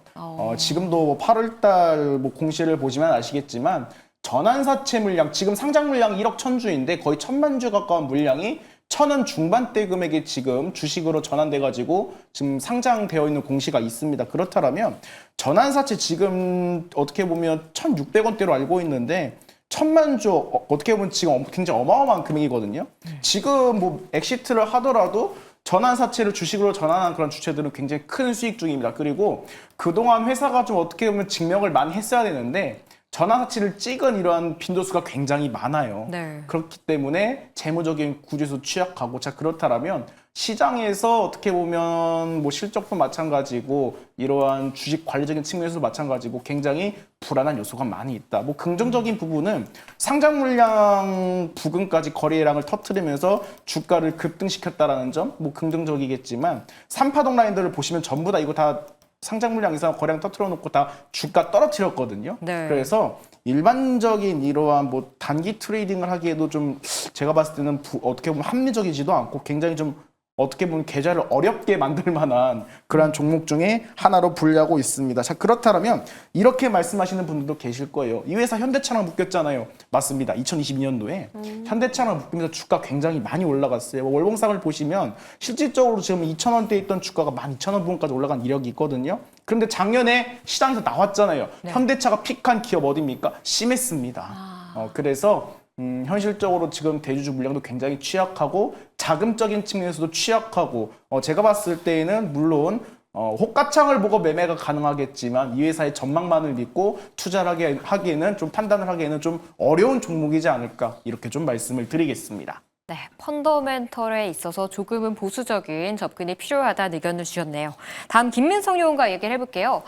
지금도 뭐 8월달 뭐 공시를 보시면 아시겠지만 전환사채 물량, 지금 상장 물량이 1억 1000주인데 거의 1000만 주 가까운 물량이 1000원 중반대 금액이 지금 주식으로 전환돼가지고 지금 상장되어 있는 공시가 있습니다. 그렇다면 전환사채 지금 어떻게 보면 1600원대로 알고 있는데 1000만 주 어떻게 보면 지금 굉장히 어마어마한 금액이거든요. 지금 뭐 엑시트를 하더라도 전환사채를 주식으로 전환한 그런 주체들은 굉장히 큰 수익 중입니다. 그리고 그동안 회사가 좀 어떻게 보면 증명을 많이 했어야 되는데 전환사채를 찍은 이러한 빈도수가 굉장히 많아요. 네. 그렇기 때문에 재무적인 구조에서 취약하고, 자 그렇다면 시장에서 어떻게 보면 뭐 실적도 마찬가지고 이러한 주식 관리적인 측면에서도 마찬가지고 굉장히 불안한 요소가 많이 있다. 뭐 긍정적인 부분은 상장 물량 부근까지 거래량을 터뜨리면서 주가를 급등시켰다라는 점, 뭐 긍정적이겠지만 3파동 라인들을 보시면 전부 다 이거 다 상장 물량 이상 거래량 터뜨려 놓고 다 주가 떨어뜨렸거든요. 네. 그래서 일반적인 이러한 뭐 단기 트레이딩을 하기에도 좀 제가 봤을 때는 어떻게 보면 합리적이지도 않고 굉장히 좀 어떻게 보면 계좌를 어렵게 만들 만한 그러한 종목 중에 하나로 분류하고 있습니다. 자, 그렇다면 이렇게 말씀하시는 분들도 계실 거예요. 이 회사 현대차랑 묶였잖아요. 맞습니다. 2022년도에 현대차랑 묶이면서 주가 굉장히 많이 올라갔어요. 월봉상을 보시면 실질적으로 지금 2,000원대에 있던 주가가 12,000원 부근까지 올라간 이력이 있거든요. 그런데 작년에 시장에서 나왔잖아요. 네. 현대차가 픽한 기업 어디입니까? 심했습니다. 그래서 현실적으로 지금 대주주 물량도 굉장히 취약하고 자금적인 측면에서도 취약하고 제가 봤을 때에는 물론 호가창을 보고 매매가 가능하겠지만 이 회사의 전망만을 믿고 투자를 하기에는 좀 판단을 하기에는 좀 어려운 종목이지 않을까 이렇게 좀 말씀을 드리겠습니다. 네, 펀더멘털에 있어서 조금은 보수적인 접근이 필요하다는 의견을 주셨네요. 다음 김민성 의원과 얘기를 해볼게요.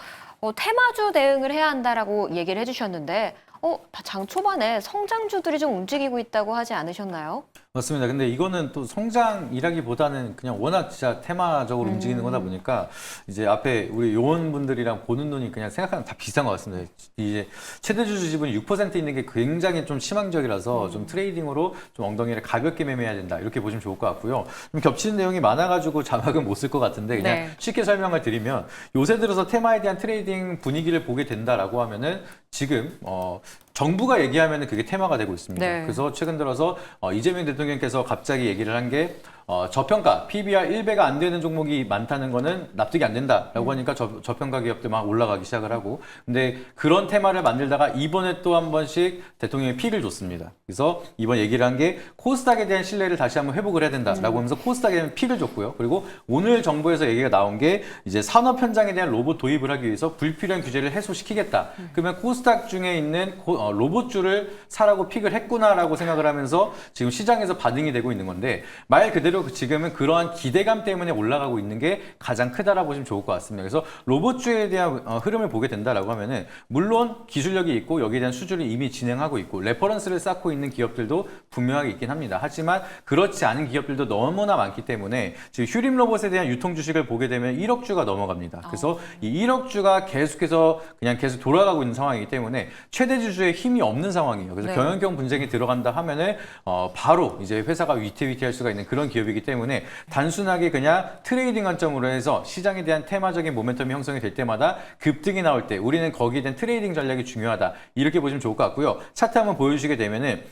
테마주 대응을 해야 한다라고 얘기를 해주셨는데 장 초반에 성장주들이 좀 움직이고 있다고 하지 않으셨나요? 맞습니다. 근데 이거는 또 성장이라기보다는 그냥 워낙 진짜 테마적으로 움직이는 거다 보니까 이제 앞에 우리 요원분들이랑 보는 눈이 그냥 생각하는 다 비슷한 것 같습니다. 이제 최대주주 지분이 6% 있는 게 굉장히 좀 희망적이라서 좀 트레이딩으로 좀 엉덩이를 가볍게 매매해야 된다. 이렇게 보시면 좋을 것 같고요. 좀 겹치는 내용이 많아가지고 자막은 못 쓸 것 같은데 그냥 네. 쉽게 설명을 드리면 요새 들어서 테마에 대한 트레이딩 분위기를 보게 된다라고 하면은 지금 정부가 얘기하면은 그게 테마가 되고 있습니다. 네. 그래서 최근 들어서 이재명 대통령께서 갑자기 얘기를 한 게 저평가 PBR 1배가 안 되는 종목이 많다는 거는 납득이 안 된다라고 하니까 저평가 기업들 막 올라가기 시작을 하고 근데 그런 테마를 만들다가 이번에 또 한 번씩 대통령이 픽을 줬습니다. 그래서 이번 얘기를 한 게 코스닥에 대한 신뢰를 다시 한번 회복을 해야 된다라고 하면서 코스닥에 대한 픽을 줬고요. 그리고 오늘 정부에서 얘기가 나온 게 이제 산업 현장에 대한 로봇 도입을 하기 위해서 불필요한 규제를 해소시키겠다. 그러면 코스닥 중에 있는 로봇주를 사라고 픽을 했구나라고 생각을 하면서 지금 시장에서 반응이 되고 있는 건데 말 그대로 지금은 그러한 기대감 때문에 올라가고 있는 게 가장 크다라고 보시면 좋을 것 같습니다. 그래서 로봇주에 대한 흐름을 보게 된다라고 하면은 물론 기술력이 있고 여기에 대한 수주를 이미 진행하고 있고 레퍼런스를 쌓고 있는 기업들도 분명하게 있긴 합니다. 하지만 그렇지 않은 기업들도 너무나 많기 때문에 지금 휴림 로봇에 대한 유통 주식을 보게 되면 1억 주가 넘어갑니다. 그래서 이 1억 주가 계속해서 그냥 계속 돌아가고 있는 상황이기 때문에 최대 주주의 힘이 없는 상황이에요. 그래서 네. 경영권 분쟁이 들어간다 하면은 바로 이제 회사가 위태위태할 수가 있는 그런 기업이기 때문에 단순하게 그냥 트레이딩 관점으로 해서 시장에 대한 테마적인 모멘텀이 형성이 될 때마다 급등이 나올 때 우리는 거기에 대한 트레이딩 전략이 중요하다. 이렇게 보시면 좋을 것 같고요. 차트 한번 보여주시게 되면은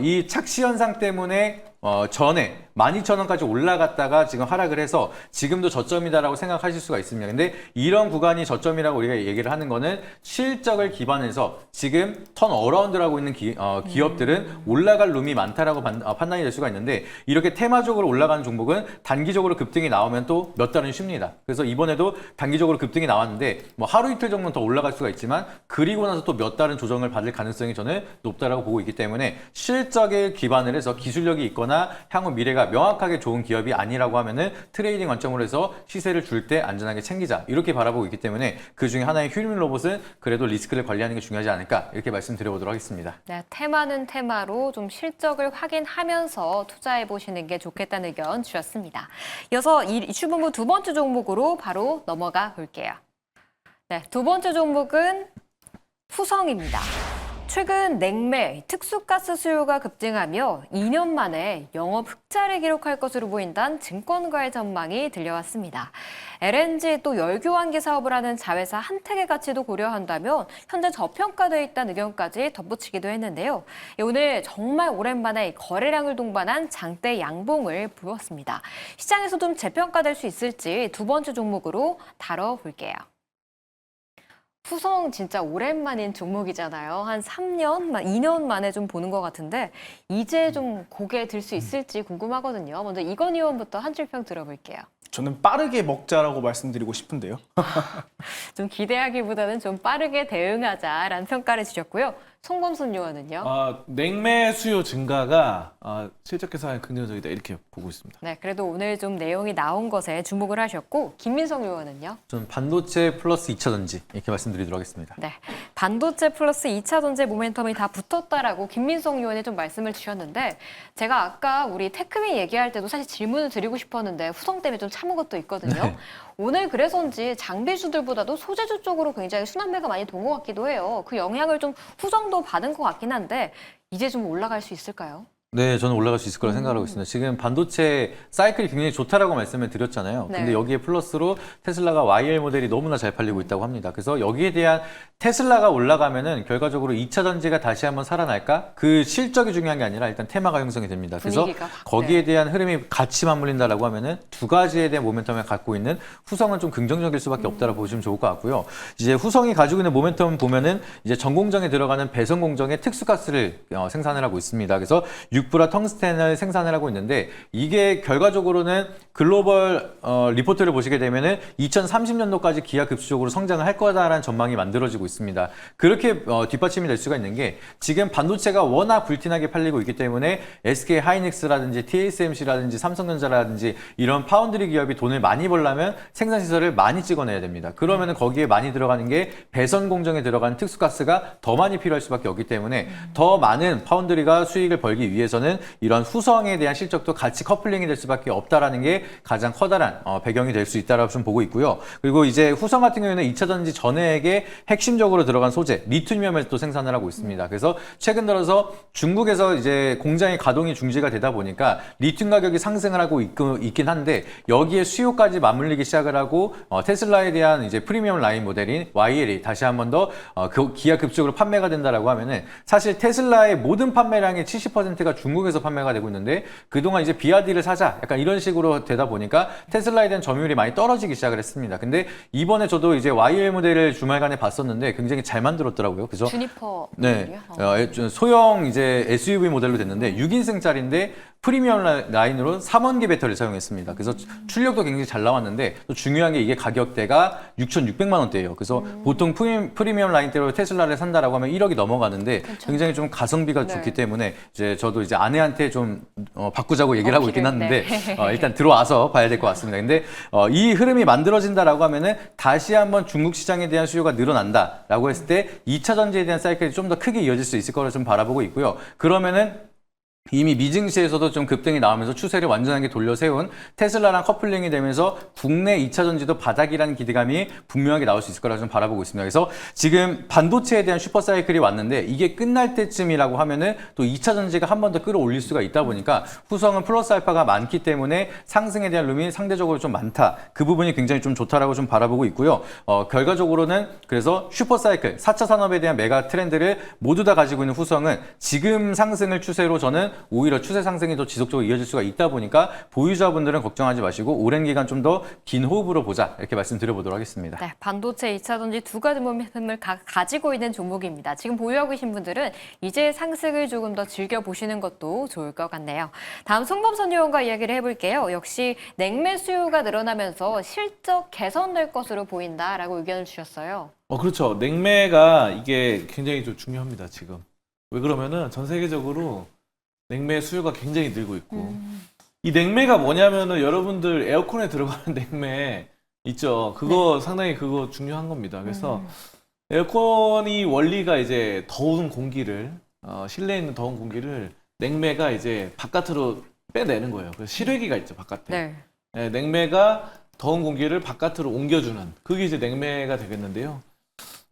이 착시 현상 때문에 전에 12,000원까지 올라갔다가 지금 하락을 해서 지금도 저점이다라고 생각하실 수가 있습니다. 근데 이런 구간이 저점이라고 우리가 얘기를 하는 거는 실적을 기반해서 지금 턴 어라운드라고 있는 기업들은 올라갈 룸이 많다라고 판단이 될 수가 있는데 이렇게 테마적으로 올라가는 종목은 단기적으로 급등이 나오면 또 몇 달은 쉽니다. 그래서 이번에도 단기적으로 급등이 나왔는데 뭐 하루 이틀 정도는 더 올라갈 수가 있지만 그리고 나서 또 몇 달은 조정을 받을 가능성이 저는 높다라고 보고 있기 때문에 실적에 기반을 해서 기술력이 있거나 향후 미래가 명확하게 좋은 기업이 아니라고 하면은 트레이딩 관점으로 해서 시세를 줄 때 안전하게 챙기자 이렇게 바라보고 있기 때문에 그 중에 하나의 휴림 로봇은 그래도 리스크를 관리하는 게 중요하지 않을까 이렇게 말씀드려보도록 하겠습니다. 네, 테마는 테마로 좀 실적을 확인하면서 투자해 보시는 게 좋겠다는 의견 주셨습니다. 이어서 이슈본부 두 번째 종목으로 바로 넘어가 볼게요. 네, 두 번째 종목은 후성입니다. 최근 냉매, 특수가스 수요가 급증하며 2년 만에 영업 흑자를 기록할 것으로 보인다는 증권가의 전망이 들려왔습니다. LNG 또 열교환기 사업을 하는 자회사 한택의 가치도 고려한다면 현재 저평가되어 있다는 의견까지 덧붙이기도 했는데요. 오늘 정말 오랜만에 거래량을 동반한 장대 양봉을 보였습니다. 시장에서 좀 재평가될 수 있을지 두 번째 종목으로 다뤄볼게요. 후성 진짜 오랜만인 종목이잖아요. 한 3년, 2년 만에 좀 보는 것 같은데 이제 좀 고개 들 수 있을지 궁금하거든요. 먼저 이건 의원부터 한 줄평 들어볼게요. 저는 빠르게 먹자라고 말씀드리고 싶은데요. 좀 기대하기보다는 좀 빠르게 대응하자라는 평가를 주셨고요. 송범순 의원은요? 냉매 수요 증가가 실적 계산에 긍정적이다 이렇게 보고 있습니다. 네, 그래도 오늘 좀 내용이 나온 것에 주목을 하셨고 김민성 의원은요? 저는 반도체 플러스 2차 전지 이렇게 말씀드리도록 하겠습니다. 네, 반도체 플러스 2차 전지 모멘텀이 다 붙었다라고 김민성 의원이 좀 말씀을 주셨는데 제가 아까 우리 테크미 얘기할 때도 사실 질문을 드리고 싶었는데 후성 때문에 좀 참은 것도 있거든요. 네. 오늘 그래서인지 장비주들보다도 소재주 쪽으로 굉장히 순환매가 많이 돈 것 같기도 해요. 그 영향을 좀 후성도 받은 것 같긴 한데 이제 좀 올라갈 수 있을까요? 네, 저는 올라갈 수 있을 거라 생각하고 있습니다. 지금 반도체 사이클이 굉장히 좋다라고 말씀을 드렸잖아요. 네. 근데 여기에 플러스로 테슬라가 YL 모델이 너무나 잘 팔리고 있다고 합니다. 그래서 여기에 대한 테슬라가 올라가면은 결과적으로 2차 전지가 다시 한번 살아날까? 그 실적이 중요한 게 아니라 일단 테마가 형성이 됩니다. 그래서 분위기가 확, 거기에 네. 대한 흐름이 같이 맞물린다라고 하면은 두 가지에 대한 모멘텀을 갖고 있는 후성은 좀 긍정적일 수밖에 없다라고 보시면 좋을 것 같고요. 이제 후성이 가지고 있는 모멘텀 보면은 이제 전공정에 들어가는 배선 공정에 특수가스를 생산을 하고 있습니다. 그래서 6브라 텅스텐을 생산을 하고 있는데 이게 결과적으로는 글로벌 리포트를 보시게 되면은 2030년도까지 기하급수적으로 성장을 할 거다라는 전망이 만들어지고 있습니다. 그렇게 뒷받침이 될 수가 있는 게 지금 반도체가 워낙 불티나게 팔리고 있기 때문에 SK 하이닉스라든지 TSMC라든지 삼성전자라든지 이런 파운드리 기업이 돈을 많이 벌려면 생산 시설을 많이 찍어내야 됩니다. 그러면은 거기에 많이 들어가는 게 배선 공정에 들어가는 특수가스가 더 많이 필요할 수밖에 없기 때문에 더 많은 파운드리가 수익을 벌기 위해서는 이런 후성에 대한 실적도 같이 커플링이 될 수밖에 없다라는 게 가장 커다란 배경이 될 수 있다라고 좀 보고 있고요. 그리고 이제 후성 같은 경우에는 2차 전지 전해액에 핵심적으로 들어간 소재 리튬이온을 또 생산을 하고 있습니다. 그래서 최근 들어서 중국에서 이제 공장의 가동이 중지가 되다 보니까 리튬 가격이 상승을 하고 있긴 한데 여기에 수요까지 맞물리기 시작을 하고 테슬라에 대한 이제 프리미엄 라인 모델인 YL이 다시 한 번 더 기하급수적으로 판매가 된다라고 하면은 사실 테슬라의 모든 판매량의 70%가 중국에서 판매가 되고 있는데 그동안 이제 비아디를 사자 약간 이런 식으로 되다 보니까 테슬라에 대한 점유율이 많이 떨어지기 시작을 했습니다. 근데 이번에 저도 이제 YL 모델을 주말간에 봤었는데 굉장히 잘 만들었더라고요. 그래서 주니퍼 네, 모델이요? 소형 이제 SUV 모델로 됐는데 6인승짜리인데 프리미엄 라인으로 3원기 배터리를 사용했습니다. 그래서 출력도 굉장히 잘 나왔는데 또 중요한 게 이게 가격대가 6,600만 원대예요. 그래서 보통 프리미엄 라인대로 테슬라를 산다라고 하면 1억이 넘어가는데 굉장히 좀 가성비가 네. 좋기 때문에 이제 저도 이제 아내한테 좀 바꾸자고 얘기를 하고 있긴 어필을, 하는데 네. 일단 들어와서 봐야 될 것 같습니다. 근데 이 흐름이 만들어진다라고 하면은 다시 한번 중국 시장에 대한 수요가 늘어난다라고 했을 때 2차 전지에 대한 사이클이 좀 더 크게 이어질 수 있을 거를 좀 바라보고 있고요. 그러면은 이미 미증시에서도 좀 급등이 나오면서 추세를 완전하게 돌려세운 테슬라랑 커플링이 되면서 국내 2차 전지도 바닥이라는 기대감이 분명하게 나올 수 있을 거라고 좀 바라보고 있습니다. 그래서 지금 반도체에 대한 슈퍼사이클이 왔는데 이게 끝날 때쯤이라고 하면은 또 2차 전지가 한 번 더 끌어올릴 수가 있다 보니까 후성은 플러스 알파가 많기 때문에 상승에 대한 룸이 상대적으로 좀 많다. 그 부분이 굉장히 좀 좋다라고 좀 바라보고 있고요. 결과적으로는 그래서 슈퍼사이클, 4차 산업에 대한 메가 트렌드를 모두 다 가지고 있는 후성은 지금 상승을 추세로 저는 오히려 추세 상승이 더 지속적으로 이어질 수가 있다 보니까 보유자분들은 걱정하지 마시고 오랜 기간 좀 더 긴 호흡으로 보자 이렇게 말씀드려보도록 하겠습니다. 네, 반도체 2차 전지 두 가지 모멘텀을 가지고 있는 종목입니다. 지금 보유하고 계신 분들은 이제 상승을 조금 더 즐겨보시는 것도 좋을 것 같네요. 다음 송범선 의원과 이야기를 해볼게요. 역시 냉매 수요가 늘어나면서 실적 개선될 것으로 보인다라고 의견을 주셨어요. 그렇죠. 냉매가 이게 굉장히 좀 중요합니다, 지금. 왜 그러면은 전 세계적으로 냉매 수요가 굉장히 늘고 있고 이 냉매가 뭐냐면은 여러분들 에어컨에 들어가는 냉매 있죠. 그거 상당히 그거 중요한 겁니다. 그래서 에어컨이 원리가 이제 더운 공기를 실내에 있는 더운 공기를 냉매가 이제 바깥으로 빼내는 거예요. 그래서 실외기가 있죠, 바깥에. 네. 네, 냉매가 더운 공기를 바깥으로 옮겨주는 그게 이제 냉매가 되겠는데요.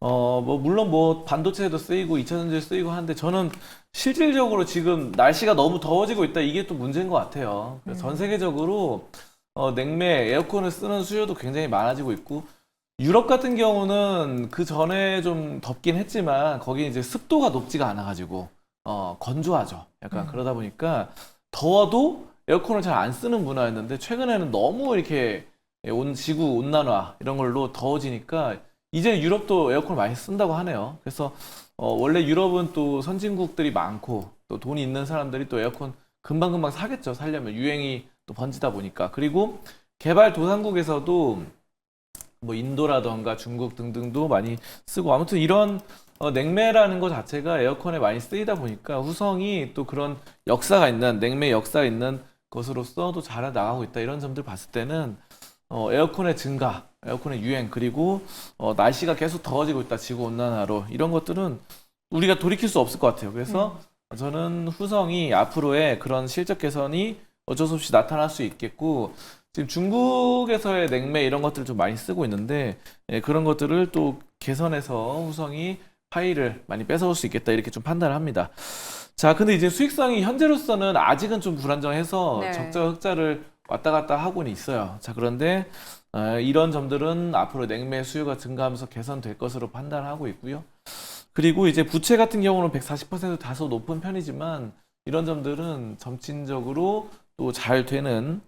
물론 반도체에도 쓰이고 2차 전지에 쓰이고 하는데 저는 실질적으로 지금 날씨가 너무 더워지고 있다 이게 또 문제인 것 같아요. 그래서 전 세계적으로 냉매 에어컨을 쓰는 수요도 굉장히 많아지고 있고 유럽 같은 경우는 그 전에 좀 덥긴 했지만 거기 이제 습도가 높지가 않아가지고 건조하죠. 약간 그러다 보니까 더워도 에어컨을 잘 안 쓰는 문화였는데 최근에는 너무 이렇게 지구 온난화 이런 걸로 더워지니까 이제 유럽도 에어컨을 많이 쓴다고 하네요. 그래서 원래 유럽은 또 선진국들이 많고 또 돈이 있는 사람들이 또 에어컨 금방금방 사겠죠. 살려면 유행이 또 번지다 보니까. 그리고 개발도상국에서도 뭐 인도라던가 중국 등등도 많이 쓰고 아무튼 이런 냉매라는 것 자체가 에어컨에 많이 쓰이다 보니까 후성이 또 그런 역사가 있는 냉매 역사가 있는 것으로서 또 잘 나가고 있다 이런 점들 봤을 때는 에어컨의 증가, 에어컨의 유행 그리고 날씨가 계속 더워지고 있다 지구 온난화로 이런 것들은 우리가 돌이킬 수 없을 것 같아요. 그래서 저는 후성이 앞으로의 그런 실적 개선이 어쩔 수 없이 나타날 수 있겠고 지금 중국에서의 냉매 이런 것들을 좀 많이 쓰고 있는데 그런 것들을 또 개선해서 후성이 파이를 많이 뺏어올 수 있겠다 이렇게 좀 판단을 합니다. 자, 근데 이제 수익성이 현재로서는 아직은 좀 불안정해서 네. 적자 흑자를 왔다 갔다 하고는 있어요. 자, 그런데 이런 점들은 앞으로 냉매 수요가 증가하면서 개선될 것으로 판단하고 있고요. 그리고 이제 부채 같은 경우는 140% 다소 높은 편이지만 이런 점들은 점진적으로 또 잘 되는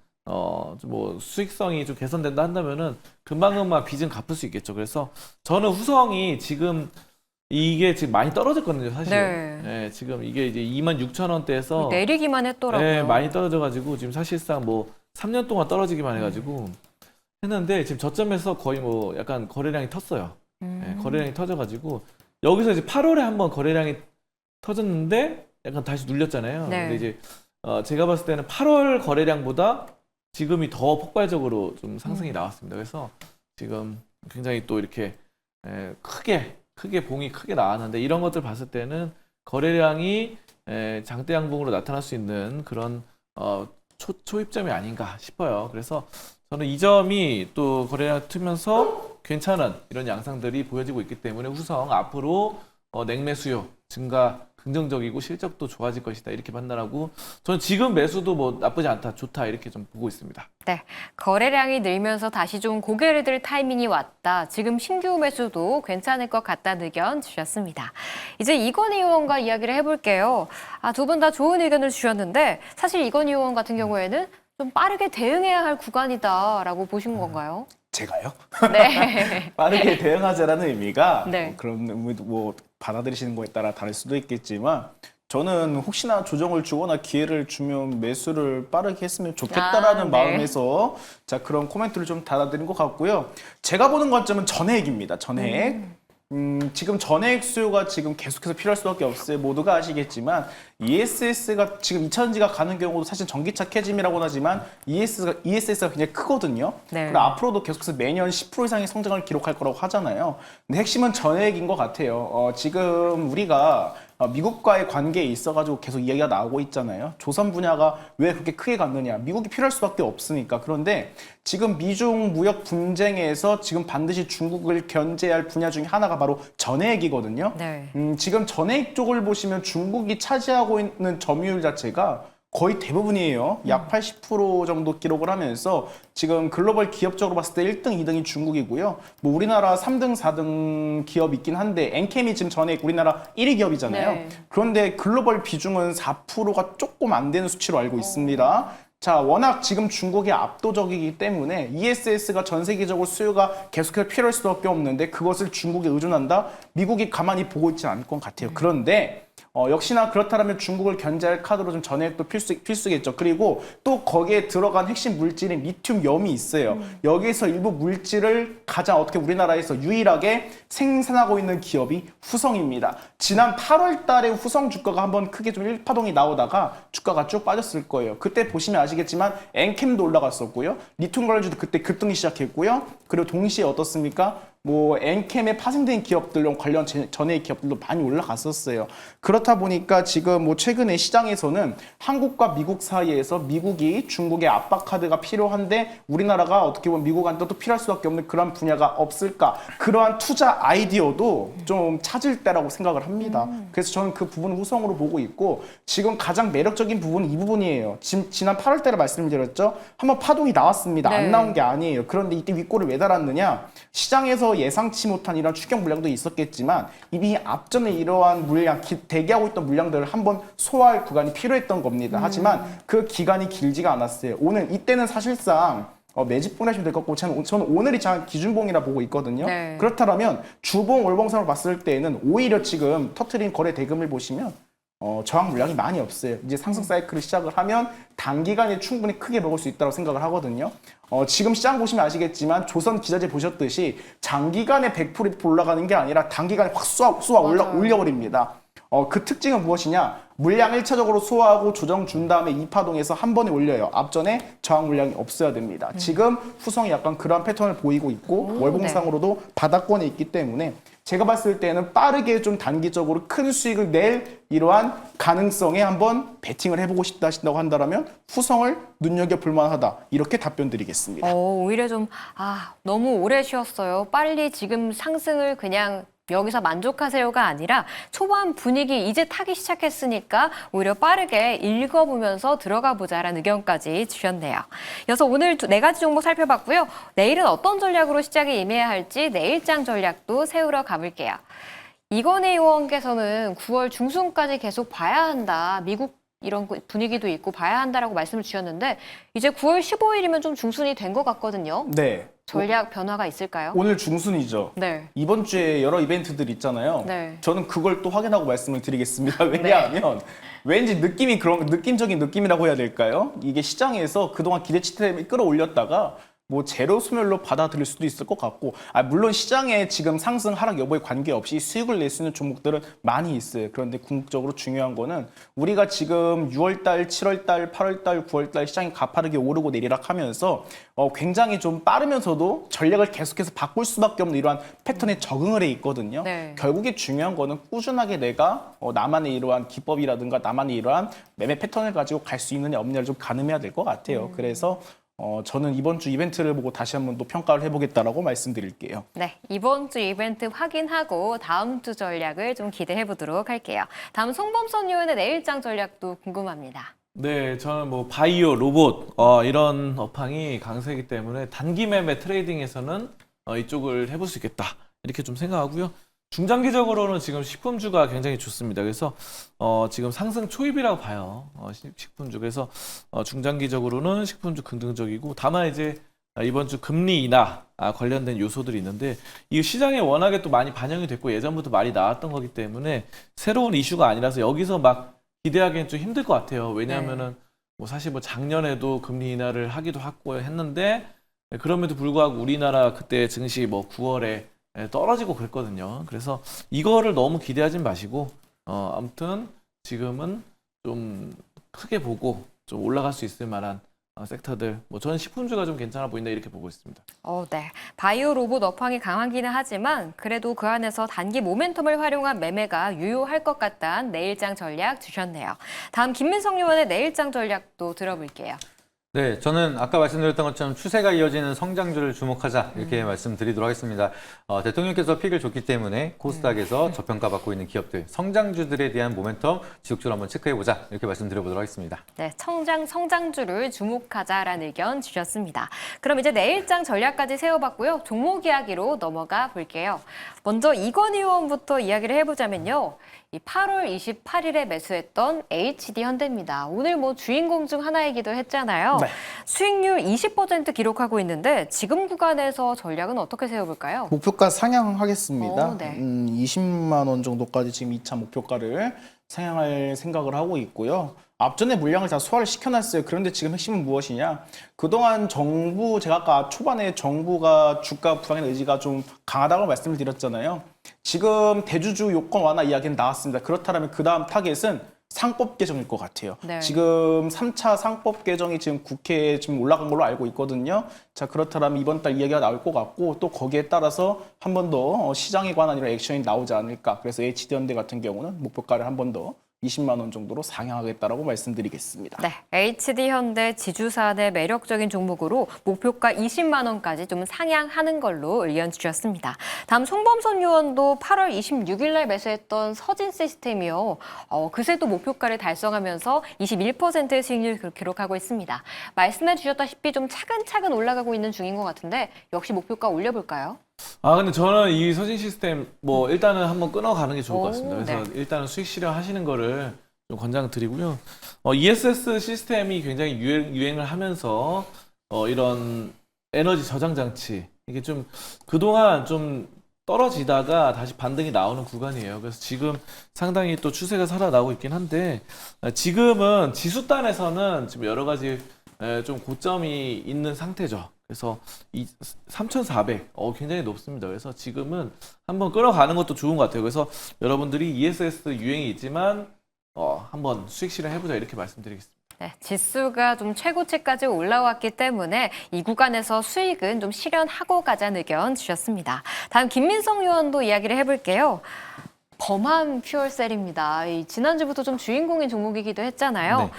수익성이 좀 개선된다 한다면은 금방금방 빚은 갚을 수 있겠죠. 그래서 저는 후성이 지금 이게 지금 많이 떨어졌거든요, 사실. 네. 예, 지금 이게 이제 26,000원대에서 내리기만 했더라고요. 예, 많이 떨어져가지고 지금 사실상 뭐 3년 동안 떨어지기만 해가지고 했는데 지금 저점에서 거의 뭐 약간 거래량이 텄어요. 예, 거래량이 터져가지고 여기서 이제 8월에 한번 거래량이 터졌는데 약간 다시 눌렸잖아요. 네. 근데 이제 제가 봤을 때는 8월 거래량보다 지금이 더 폭발적으로 좀 상승이 나왔습니다. 그래서 지금 굉장히 또 이렇게 크게 봉이 크게 나왔는데 이런 것들 봤을 때는 거래량이 장대 양봉으로 나타날 수 있는 그런 초입점이 아닌가 싶어요. 그래서 저는 이 점이 또 거래량 트면서 괜찮은 이런 양상들이 보여지고 있기 때문에 후성 앞으로 냉매 수요 증가 긍정적이고 실적도 좋아질 것이다 이렇게 판단하고 저는 지금 매수도 뭐 나쁘지 않다 좋다 이렇게 좀 보고 있습니다. 네, 거래량이 늘면서 다시 좀 고개를 들 타이밍이 왔다. 지금 신규 매수도 괜찮을 것 같다는 의견 주셨습니다. 이제 이건희 의원과 이야기를 해볼게요. 두 분 다 좋은 의견을 주셨는데 사실 이건희 의원 같은 경우에는 좀 빠르게 대응해야 할 구간이다라고 보신 건가요? 제가요? 네. 빠르게 대응하자라는 의미가 네. 그런 의미도 뭐 받아들이시는 거에 따라 다를 수도 있겠지만 저는 혹시나 조정을 주거나 기회를 주면 매수를 빠르게 했으면 좋겠다라는 네. 마음에서 자 그런 코멘트를 좀 달아드린 것 같고요. 제가 보는 관점은 전해액입니다. 전해액. 지금 전해액 수요가 지금 계속해서 필요할 수밖에 없어요. 모두가 아시겠지만 ESS가 지금 2차전지가 가는 경우도 사실 전기차 캐즘이라고 하지만 ESS가 굉장히 크거든요. 네. 그리고 앞으로도 계속해서 매년 10% 이상의 성장을 기록할 거라고 하잖아요. 근데 핵심은 전해액인 것 같아요. 지금 우리가 미국과의 관계에 있어가지고 계속 이야기가 나오고 있잖아요. 조선 분야가 왜 그렇게 크게 갔느냐. 미국이 필요할 수밖에 없으니까. 그런데 지금 미중 무역 분쟁에서 지금 반드시 중국을 견제할 분야 중에 하나가 바로 전해액이거든요. 네. 지금 전해액 쪽을 보시면 중국이 차지하고 있는 점유율 자체가 거의 대부분이에요. 약 80% 정도 기록을 하면서 지금 글로벌 기업적으로 봤을 때 1등, 2등이 중국이고요. 뭐 우리나라 3등, 4등 기업 있긴 한데 엔캠이 지금 전에 우리나라 1위 기업이잖아요. 네. 그런데 글로벌 비중은 4%가 조금 안 되는 수치로 알고 있습니다. 자, 워낙 지금 중국이 압도적이기 때문에 ESS가 전 세계적으로 수요가 계속해서 필요할 수밖에 없는데 그것을 중국에 의존한다? 미국이 가만히 보고 있지 않을 것 같아요. 그런데 역시나 그렇다면 중국을 견제할 카드로 좀 전해액도 필수겠죠. 그리고 또 거기에 들어간 핵심 물질인 리튬염이 있어요. 여기서 일부 물질을 가장 어떻게 우리나라에서 유일하게 생산하고 있는 기업이 후성입니다. 지난 8월 달에 후성 주가가 한번 크게 좀 일파동이 나오다가 주가가 쭉 빠졌을 거예요. 그때 보시면 아시겠지만 엔캠도 올라갔었고요. 리튬 관련주도 그때 급등이 시작했고요. 그리고 동시에 어떻습니까? 뭐 엔캠에 파생된 기업들로 관련 전해액 기업들도 많이 올라갔었어요. 그렇다 보니까 지금 뭐 최근에 시장에서는 한국과 미국 사이에서 미국이 중국의 압박 카드가 필요한데 우리나라가 어떻게 보면 미국한테 또 필요할 수밖에 없는 그런 분야가 없을까? 그러한 투자 아이디어도 좀 찾을 때라고 생각을 합니다. 그래서 저는 그 부분을 후성으로 보고 있고 지금 가장 매력적인 부분은 이 부분이에요. 지난 8월 달에 말씀드렸죠. 한번 파동이 나왔습니다. 네. 안 나온 게 아니에요. 그런데 이때 윗골을 왜 달았느냐? 시장에서 예상치 못한 이런 추격 물량도 있었겠지만 이미 앞전에 이러한 물량, 대기하고 있던 물량들을 한번 소화할 구간이 필요했던 겁니다. 하지만 그 기간이 길지가 않았어요. 오늘 이때는 사실상 매집봉 하시면 될 것 같고 저는 오늘이 참 기준봉이라 보고 있거든요. 네. 그렇다면 주봉, 월봉상으로 봤을 때는 오히려 지금 터트린 거래 대금을 보시면 저항 물량이 많이 없어요. 이제 상승 사이클을 시작을 하면 단기간에 충분히 크게 먹을 수 있다고 생각을 하거든요. 지금 시장 보시면 아시겠지만 조선 기자재 보셨듯이 장기간에 100% 올라가는 게 아니라 단기간에 확 쏘아 올려버립니다. 그 특징은 무엇이냐? 물량 1차적으로 소화하고 조정 준 다음에 2파동에서 한 번에 올려요. 앞전에 저항 물량이 없어야 됩니다. 지금 후성이 약간 그러한 패턴을 보이고 있고 월봉상으로도 바닥권에 있기 때문에 제가 봤을 때는 빠르게 좀 단기적으로 큰 수익을 낼 이러한 가능성에 한번 베팅을 해보고 싶다 하신다고 한다면 후성을 눈여겨볼 만하다. 이렇게 답변 드리겠습니다. 오히려 좀 너무 오래 쉬었어요. 빨리 지금 상승을 그냥 여기서 만족하세요가 아니라 초반 분위기 이제 타기 시작했으니까 오히려 빠르게 읽어보면서 들어가 보자라는 의견까지 주셨네요. 이어서 오늘 네 가지 종목 살펴봤고요. 내일은 어떤 전략으로 시장에 임해야 할지 내일장 전략도 세우러 가볼게요. 이건희 의원께서는 9월 중순까지 계속 봐야 한다. 미국 이런 분위기도 있고 봐야 한다라고 말씀을 주셨는데 이제 9월 15일이면 좀 중순이 된 것 같거든요. 네. 전략 변화가 있을까요? 오늘 중순이죠. 네. 이번 주에 여러 이벤트들 있잖아요. 네. 저는 그걸 또 확인하고 말씀을 드리겠습니다. 왜냐하면 왠지 느낌이 그런 느낌적인 느낌이라고 해야 될까요? 이게 시장에서 그동안 기대치 때문에 끌어올렸다가 뭐 제로 소멸로 받아들일 수도 있을 것 같고, 물론 시장에 지금 상승 하락 여부에 관계없이 수익을 낼 수 있는 종목들은 많이 있어요. 그런데 궁극적으로 중요한 거는 우리가 지금 6월달, 7월달, 8월달, 9월달 시장이 가파르게 오르고 내리락 하면서 굉장히 좀 빠르면서도 전략을 계속해서 바꿀 수밖에 없는 이러한 패턴에 적응을 해 있거든요. 네. 결국에 중요한 거는 꾸준하게 내가 나만의 이러한 기법이라든가 나만의 이러한 매매 패턴을 가지고 갈 수 있느냐 없느냐를 좀 가늠해야 될 것 같아요. 그래서 저는 이번 주 이벤트를 보고 다시 한번 또 평가를 해보겠다라고 말씀드릴게요. 네, 이번 주 이벤트 확인하고 다음 주 전략을 좀 기대해 보도록 할게요. 다음 송범선 의원의 내일장 전략도 궁금합니다. 네, 저는 뭐 바이오, 로봇 이런 업황이 강세이기 때문에 단기 매매 트레이딩에서는 이쪽을 해볼 수 있겠다 이렇게 좀 생각하고요. 중장기적으로는 지금 식품주가 굉장히 좋습니다. 그래서 지금 상승 초입이라고 봐요. 식품주. 그래서 중장기적으로는 식품주 긍정적이고, 다만 이제 이번 주 금리 인하 관련된 요소들이 있는데 이 시장에 워낙에 또 많이 반영이 됐고 예전부터 많이 나왔던 거기 때문에 새로운 이슈가 아니라서 여기서 막 기대하기는 좀 힘들 것 같아요. 왜냐하면은 뭐 사실 뭐 작년에도 금리 인하를 하기도 하고 했는데 그럼에도 불구하고 우리나라 그때 증시 뭐 9월에 떨어지고 그랬거든요. 그래서 이거를 너무 기대하지 마시고 아무튼 지금은 좀 크게 보고 좀 올라갈 수 있을 만한 섹터들, 뭐 저는 식품주가 좀 괜찮아 보인다 이렇게 보고 있습니다. 네. 바이오 로봇 업황이 강하기는 하지만 그래도 그 안에서 단기 모멘텀을 활용한 매매가 유효할 것 같다는 내일장 전략 주셨네요. 다음 김민성 의원의 내일장 전략도 들어볼게요. 네, 저는 아까 말씀드렸던 것처럼 추세가 이어지는 성장주를 주목하자 이렇게 말씀드리도록 하겠습니다. 대통령께서 픽을 줬기 때문에 코스닥에서 저평가받고 있는 기업들, 성장주들에 대한 모멘텀 지속적으로 한번 체크해보자 이렇게 말씀드려보도록 하겠습니다. 네, 성장주를 주목하자라는 의견 주셨습니다. 그럼 이제 내일장 전략까지 세워봤고요. 종목 이야기로 넘어가 볼게요. 먼저 이건희 의원부터 이야기를 해보자면요. 이 8월 28일에 매수했던 HD현대입니다. 오늘 뭐 주인공 중 하나이기도 했잖아요. 네. 수익률 20% 기록하고 있는데 지금 구간에서 전략은 어떻게 세워볼까요? 목표가 상향하겠습니다. 네. 20만 원 정도까지 지금 2차 목표가를 상향할 생각을 하고 있고요. 앞전에 물량을 다 소화를 시켜놨어요. 그런데 지금 핵심은 무엇이냐? 그동안 제가 아까 초반에 정부가 주가 불황의 의지가 좀 강하다고 말씀을 드렸잖아요. 지금 대주주 요건 완화 이야기는 나왔습니다. 그렇다면 그 다음 타겟은 상법 개정일 것 같아요. 네. 지금 3차 상법 개정이 지금 국회에 지금 올라간 걸로 알고 있거든요. 자, 그렇다면 이번 달 이야기가 나올 것 같고 또 거기에 따라서 한 번 더 시장에 관한 이런 액션이 나오지 않을까. 그래서 HD현대 같은 경우는 목표가를 한 번 더 20만 원 정도로 상향하겠다라고 말씀드리겠습니다. 네, HD현대 지주사의 매력적인 종목으로 목표가 20만 원까지 좀 상향하는 걸로 의견 주셨습니다. 다음 송범선 의원도 8월 26일 날 매수했던 서진 시스템이요. 그새도 목표가를 달성하면서 21%의 수익률을 기록하고 있습니다. 말씀해 주셨다시피 좀 차근차근 올라가고 있는 중인 것 같은데 역시 목표가 올려볼까요? 근데 저는 이 서진 시스템 뭐 일단은 한번 끊어가는 게 좋을 것 같습니다. 그래서 네. 일단은 수익 실현하시는 거를 좀 권장드리고요. ESS 시스템이 굉장히 유행을 하면서 이런 에너지 저장 장치 이게 좀 그동안 좀 떨어지다가 다시 반등이 나오는 구간이에요. 그래서 지금 상당히 또 추세가 살아나고 있긴 한데 지금은 지수단에서는 지금 여러 가지 좀 고점이 있는 상태죠. 그래서 이 3,400 굉장히 높습니다. 그래서 지금은 한번 끌어가는 것도 좋은 것 같아요. 그래서 여러분들이 ESS 유행이 있지만 한번 수익 실현해보자 이렇게 말씀드리겠습니다. 네, 지수가 좀 최고치까지 올라왔기 때문에 이 구간에서 수익은 좀 실현하고 가자는 의견 주셨습니다. 다음 김민성 의원도 이야기를 해볼게요. 범한 퓨얼셀입니다. 지난주부터 좀 주인공인 종목이기도 했잖아요. 네.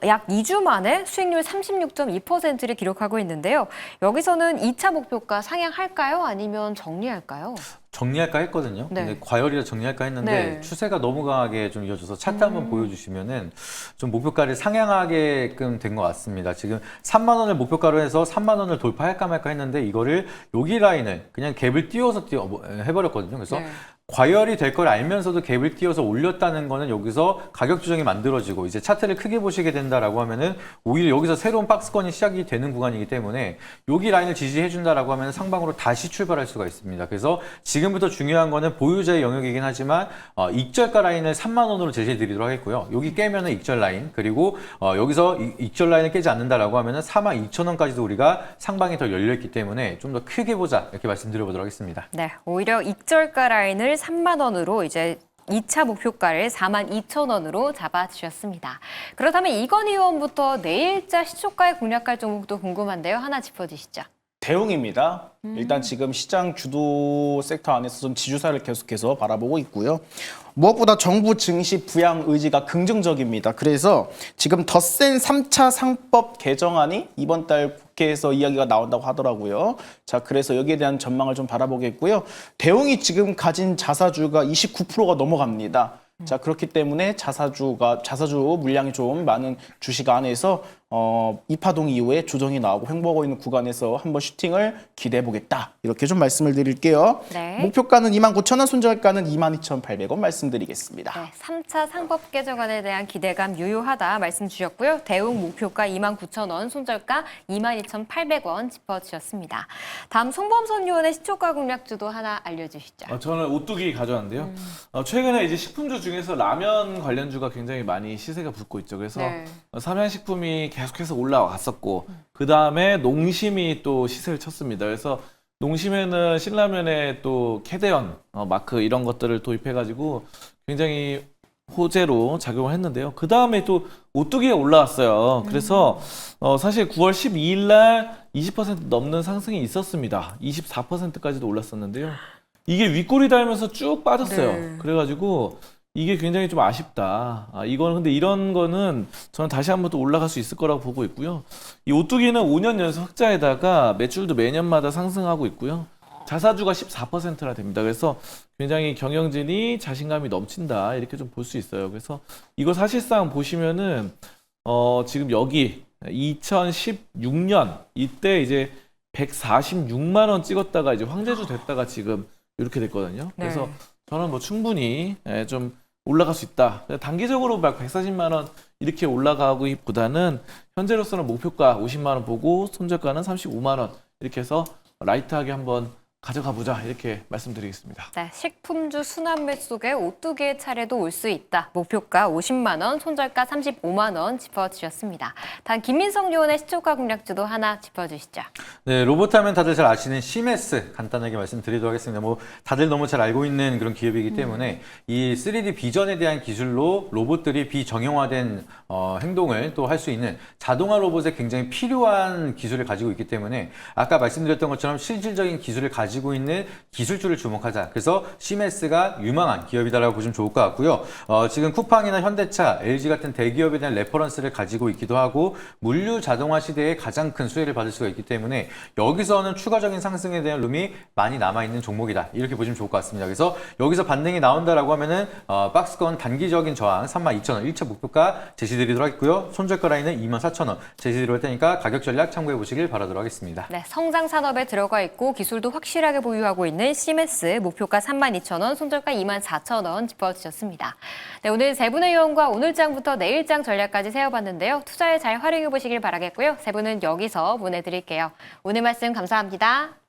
약 2주 만에 수익률 36.2%를 기록하고 있는데요. 여기서는 2차 목표가 상향할까요? 아니면 정리할까요? 정리할까 했거든요. 네. 근데 과열이라 정리할까 했는데 네. 추세가 너무 강하게 좀 이어져서 차트 한번 보여주시면은 좀 목표가를 상향하게끔 된 것 같습니다. 지금 3만 원을 목표가로 해서 3만 원을 돌파할까 말까 했는데 이거를 여기 라인을 그냥 갭을 띄워서 해버렸거든요. 그래서 네. 과열이 될 걸 알면서도 갭을 띄워서 올렸다는 거는 여기서 가격 조정이 만들어지고 이제 차트를 크게 보시게 된다라고 하면은 오히려 여기서 새로운 박스권이 시작이 되는 구간이기 때문에 여기 라인을 지지해 준다라고 하면 상방으로 다시 출발할 수가 있습니다. 그래서 지금부터 중요한 거는 보유자의 영역이긴 하지만 익절가 라인을 3만 원으로 제시해 드리도록 하겠고요. 여기 깨면은 익절 라인, 그리고 여기서 익절 라인을 깨지 않는다라고 하면은 42,000원까지도 우리가 상방이 더 열려 있기 때문에 좀 더 크게 보자 이렇게 말씀드려 보도록 하겠습니다. 네, 오히려 익절가 라인을 3만 원으로 이제 2차 목표가를 42,000원으로 잡아주셨습니다. 그렇다면 이건희 의원부터 내일자 시초가에 공략할 종목도 궁금한데요. 하나 짚어주시죠. 대웅입니다. 일단 지금 시장 주도 섹터 안에서 좀 지주사를 계속해서 바라보고 있고요. 무엇보다 정부 증시 부양 의지가 긍정적입니다. 그래서 지금 더 센 3차 상법 개정안이 이번 달 국회에서 이야기가 나온다고 하더라고요. 자, 그래서 여기에 대한 전망을 좀 바라보겠고요. 대웅이 지금 가진 자사주가 29%가 넘어갑니다. 자, 그렇기 때문에 자사주 물량이 좀 많은 주식 안에서 이파동 이후에 조정이 나오고 횡보하고 있는 구간에서 한번 슈팅을 기대해 보겠다. 이렇게 좀 말씀을 드릴게요. 네. 목표가는 29,000원, 손절가는 22,800원 말씀드리겠습니다. 네, 3차 상법 개정안에 대한 기대감 유효하다 말씀 주셨고요. 대웅 목표가 29,000원, 손절가 22,800원 짚어주셨습니다. 다음 송범선 의원의 시초가 공략주도 하나 알려주시죠. 저는 오뚜기 가져왔는데요. 최근에 이제 식품주 중에서 라면 관련주가 굉장히 많이 시세가 붙고 있죠. 그래서 네. 삼양식품이 계속해서 올라왔었고 그 다음에 농심이 또 시세를 쳤습니다. 그래서 농심에는 신라면에 또 캐대언 마크 이런 것들을 도입해가지고 굉장히 호재로 작용을 했는데요. 그 다음에 또 오뚜기가 올라왔어요. 그래서 사실 9월 12일 날 20% 넘는 상승이 있었습니다. 24%까지도 올랐었는데요. 이게 윗골이 닿으면서 쭉 빠졌어요. 네. 그래가지고 이게 굉장히 좀 아쉽다. 이거는 근데 이런 거는 저는 다시 한번 또 올라갈 수 있을 거라고 보고 있고요. 이 오뚜기는 5년 연속 흑자에다가 매출도 매년마다 상승하고 있고요. 자사주가 14%나 됩니다. 그래서 굉장히 경영진이 자신감이 넘친다. 이렇게 좀 볼 수 있어요. 그래서 이거 사실상 보시면은 지금 여기 2016년 이때 이제 146만 원 찍었다가 이제 황제주 됐다가 지금 이렇게 됐거든요. 그래서 저는 뭐 충분히 좀 올라갈 수 있다. 단기적으로 막 140만 원 이렇게 올라가기보다는 현재로서는 목표가 50만 원 보고 손절가는 35만 원 이렇게 해서 라이트하게 한번 가져가 보자 이렇게 말씀드리겠습니다. 네, 식품주 순환매 속에 오뚜기의 차례도 올 수 있다. 목표가 50만 원, 손절가 35만 원 짚어주셨습니다. 단 김민성 의원의 시초가 공략주도 하나 짚어주시죠. 네, 로봇 하면 다들 잘 아시는 시메스 간단하게 말씀드리도록 하겠습니다. 뭐 다들 너무 잘 알고 있는 그런 기업이기 때문에 이 3D 비전에 대한 기술로 로봇들이 비정형화된 행동을 또 할 수 있는 자동화 로봇에 굉장히 필요한 기술을 가지고 있기 때문에 아까 말씀드렸던 것처럼 실질적인 기술을 가지고 있는 기술주를 주목하자. 그래서 시메스가 유망한 기업이다라고 보시면 좋을 것 같고요. 지금 쿠팡이나 현대차, LG 같은 대기업에 대한 레퍼런스를 가지고 있기도 하고 물류 자동화 시대에 가장 큰 수혜를 받을 수가 있기 때문에 여기서는 추가적인 상승에 대한 룸이 많이 남아있는 종목이다. 이렇게 보시면 좋을 것 같습니다. 그래서 여기서 반등이 나온다라고 하면은 박스권 단기적인 저항 32,000원 1차 목표가 제시드리도록 하겠고요. 손절가 라인은 24,000원 제시드릴 테니까 가격 전략 참고해 보시길 바라도록 하겠습니다. 네, 성장 산업에 들어가 있고 기술도 확실하게 보유하고 있는 시메스 목표가 32,000원, 손절가 24,000원 짚어주셨습니다. 네, 오늘 세 분의 의원과 오늘장부터 내일장 전략까지 세워봤는데요. 투자에 잘 활용해 보시길 바라겠고요. 세 분은 여기서 보내드릴게요. 오늘 말씀 감사합니다.